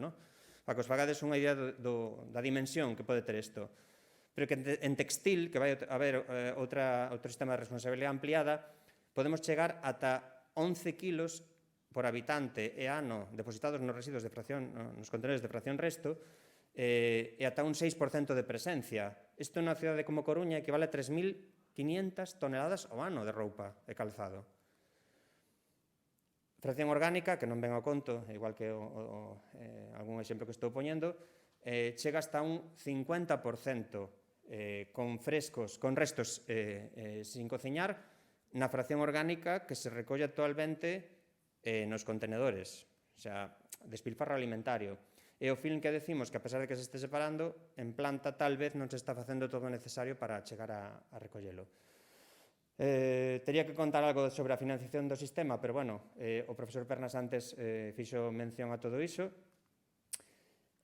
para que os fagades unha idea da dimensión que pode ter isto. Pero que en textil, que vai haber outro sistema de responsabilidade ampliada, podemos chegar ata 11 kilos por habitante e ano depositados nos residuos de fracción, nos contenedores de fracción resto, e ata un 6% de presencia. Isto nunha cidade como Coruña equivale a 3.500 toneladas ao ano de roupa e calzado. Fracción orgánica, que non ven ao conto, igual que algún exemplo que estou poñendo, chega hasta un 50% con frescos, con restos sin cociñar, na fracción orgánica que se recolle actualmente nos contenedores, o sea, despilfarro alimentario. E o feeling que decimos que a pesar de que se este separando, en planta tal vez non se está facendo todo o necesario para chegar a recollelo. Tería que contar algo sobre a financiación do sistema, pero o profesor Pernas antes fixo mención a todo iso.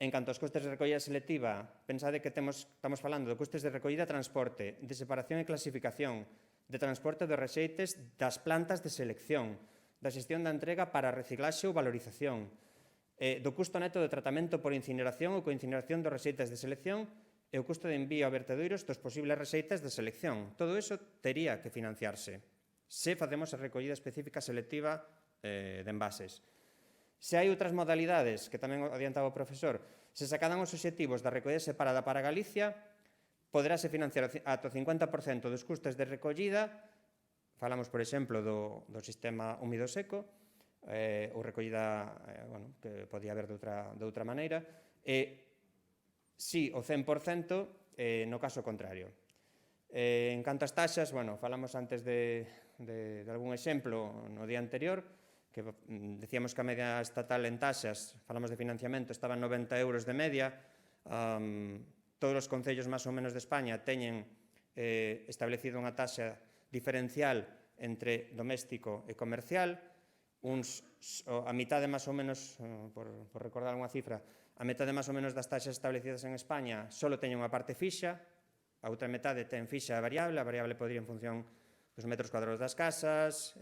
En canto aos costes de recollida selectiva, pensade que estamos falando de costes de recollida e transporte, de separación e clasificación, de transporte de rexeites das plantas de selección, da xestión da entrega para reciclaxe ou valorización, do custo neto de tratamento por incineración ou coincineración dos rexeites de selección e o custo de envío a vertedoiros dos posibles rexeites de selección. Todo iso tería que financiarse se facemos a recollida específica selectiva de envases. Se hai outras modalidades, que tamén adiantaba o profesor, se sacadan os obxectivos da recollida separada para Galicia, poderase financiar ata o 50% dos custes de recollida, falamos, por exemplo, do sistema húmido seco, ou recollida que podía haber de outra maneira, e si o 100% no caso contrario. En canto ás taxas, falamos antes de algún exemplo no día anterior, que decíamos que a media estatal en taxas, falamos de financiamento, estaban 90 euros de media, todos os concellos máis ou menos de España teñen establecido unha taxa diferencial entre doméstico e comercial, a mitade máis ou menos, por recordar unha cifra, a metade máis ou menos das taxas establecidas en España só teñen unha parte fixa, a outra metade ten fixa e variable, a variable pode ir en función os metros cuadrados das casas,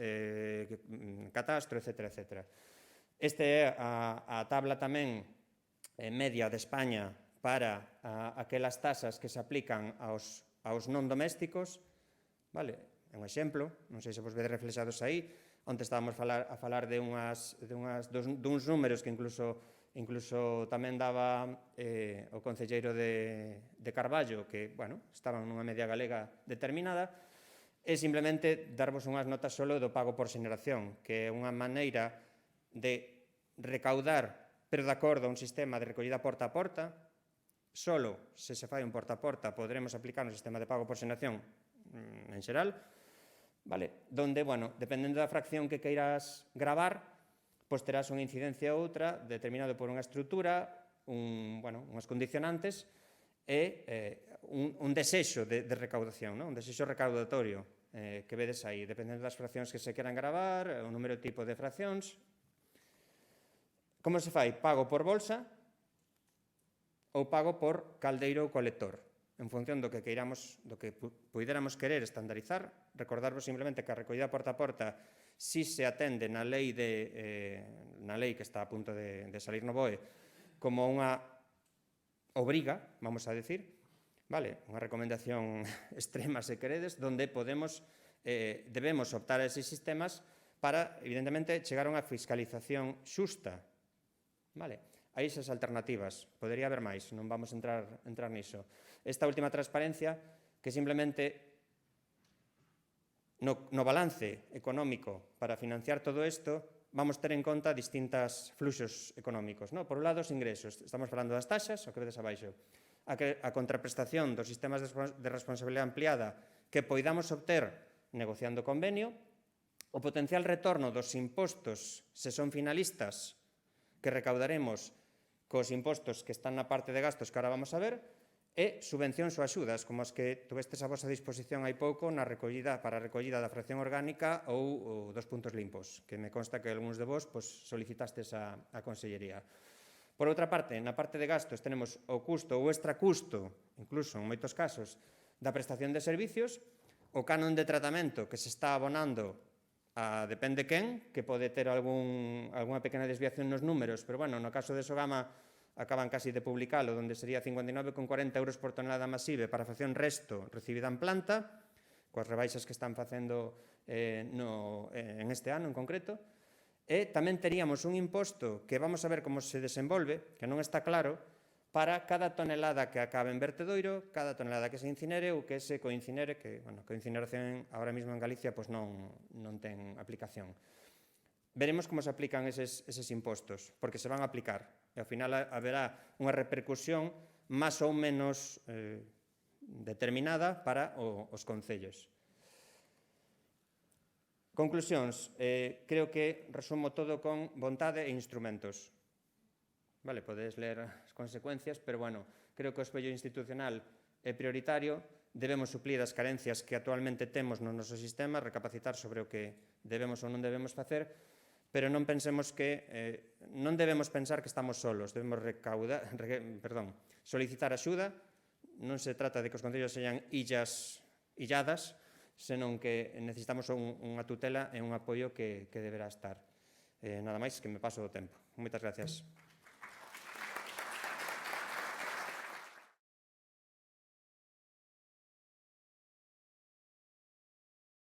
catastro, etc. etc. Esta é a tabla tamén media de España para aquelas tasas que se aplican aos non domésticos. Vale? É un exemplo, non sei se vos vedes reflexados aí, onde estábamos a falar duns números que incluso tamén daba o concelleiro de Carballo, que, bueno, estaban nunha media galega determinada, e simplemente darvos unhas notas solo do pago por xeneración, que é unha maneira de recaudar, pero de acordo a un sistema de recollida porta a porta. Solo se se fai un porta a porta poderemos aplicar un sistema de pago por xeneración en xeral, vale? Donde, bueno, dependendo da fracción que queiras gravar, pois terás unha incidencia ou outra determinado por unha estrutura, unhas condicionantes e un desexo de recaudación, un desexo recaudatorio que vedes aí, dependendo das fraccións que se queran gravar, o número e tipo de fraccións. Como se fai? Pago por bolsa ou pago por caldeiro ou colector, en función do que puidéramos querer estandarizar. Recordarvos simplemente que a recollida porta a porta si se atende na lei que está a punto de salir no BOE como unha obriga, vamos a decir, vale, unha recomendación extrema, se queredes, donde debemos optar a eses sistemas para, evidentemente, chegar a unha fiscalización xusta. Vale, hai esas alternativas, podería haber máis, non vamos a entrar niso. Esta última transparencia, que simplemente no balance económico para financiar todo isto, vamos ter en conta distintos fluxos económicos. Por un lado, os ingresos, estamos falando das taxas, o que vedes abaixo, a contraprestación dos sistemas de responsabilidade ampliada que poidamos obter negociando convenio, o potencial retorno dos impostos, se son finalistas, que recaudaremos cos impostos que están na parte de gastos que ahora vamos a ver, e subvencións ou axudas, como as que tuvestes a vosa disposición hai pouco para a recollida da fracción orgánica ou dos puntos limpos, que me consta que algúns de vos solicitastes a Consellería. Por outra parte, na parte de gastos tenemos o custo ou extracusto, incluso en moitos casos, da prestación de servicios, o canon de tratamento que se está abonando depende quen, que pode ter algunha pequena desviación nos números, pero, bueno, no caso de Sogama acaban casi de publicalo, onde sería 59,40 euros por tonelada masive para a fracción resto recibida en planta, coas rebaixas que están facendo en este ano en concreto, e tamén teríamos un imposto que vamos a ver como se desenvolve, que non está claro, para cada tonelada que acabe en vertedoiro, cada tonelada que se incinere ou que se coincinere, que a incineración ahora mesmo en Galicia non ten aplicación. Veremos como se aplican eses impostos, porque se van a aplicar, e ao final haberá unha repercusión máis ou menos determinada para os concellos. Conclusións, creo que resumo todo con vontade e instrumentos. Vale, podedes ler as consecuencias, pero, bueno, creo que o espello institucional é prioritario, debemos suplir as carencias que actualmente temos no noso sistema, recapacitar sobre o que debemos ou non debemos facer, pero non pensemos que, non debemos pensar que estamos solos, debemos solicitar axuda, non se trata de que os concellos sean illadas, senón que necesitamos unha tutela e un apoio que deberá estar. Nada máis, que me paso do tempo. Moitas gracias.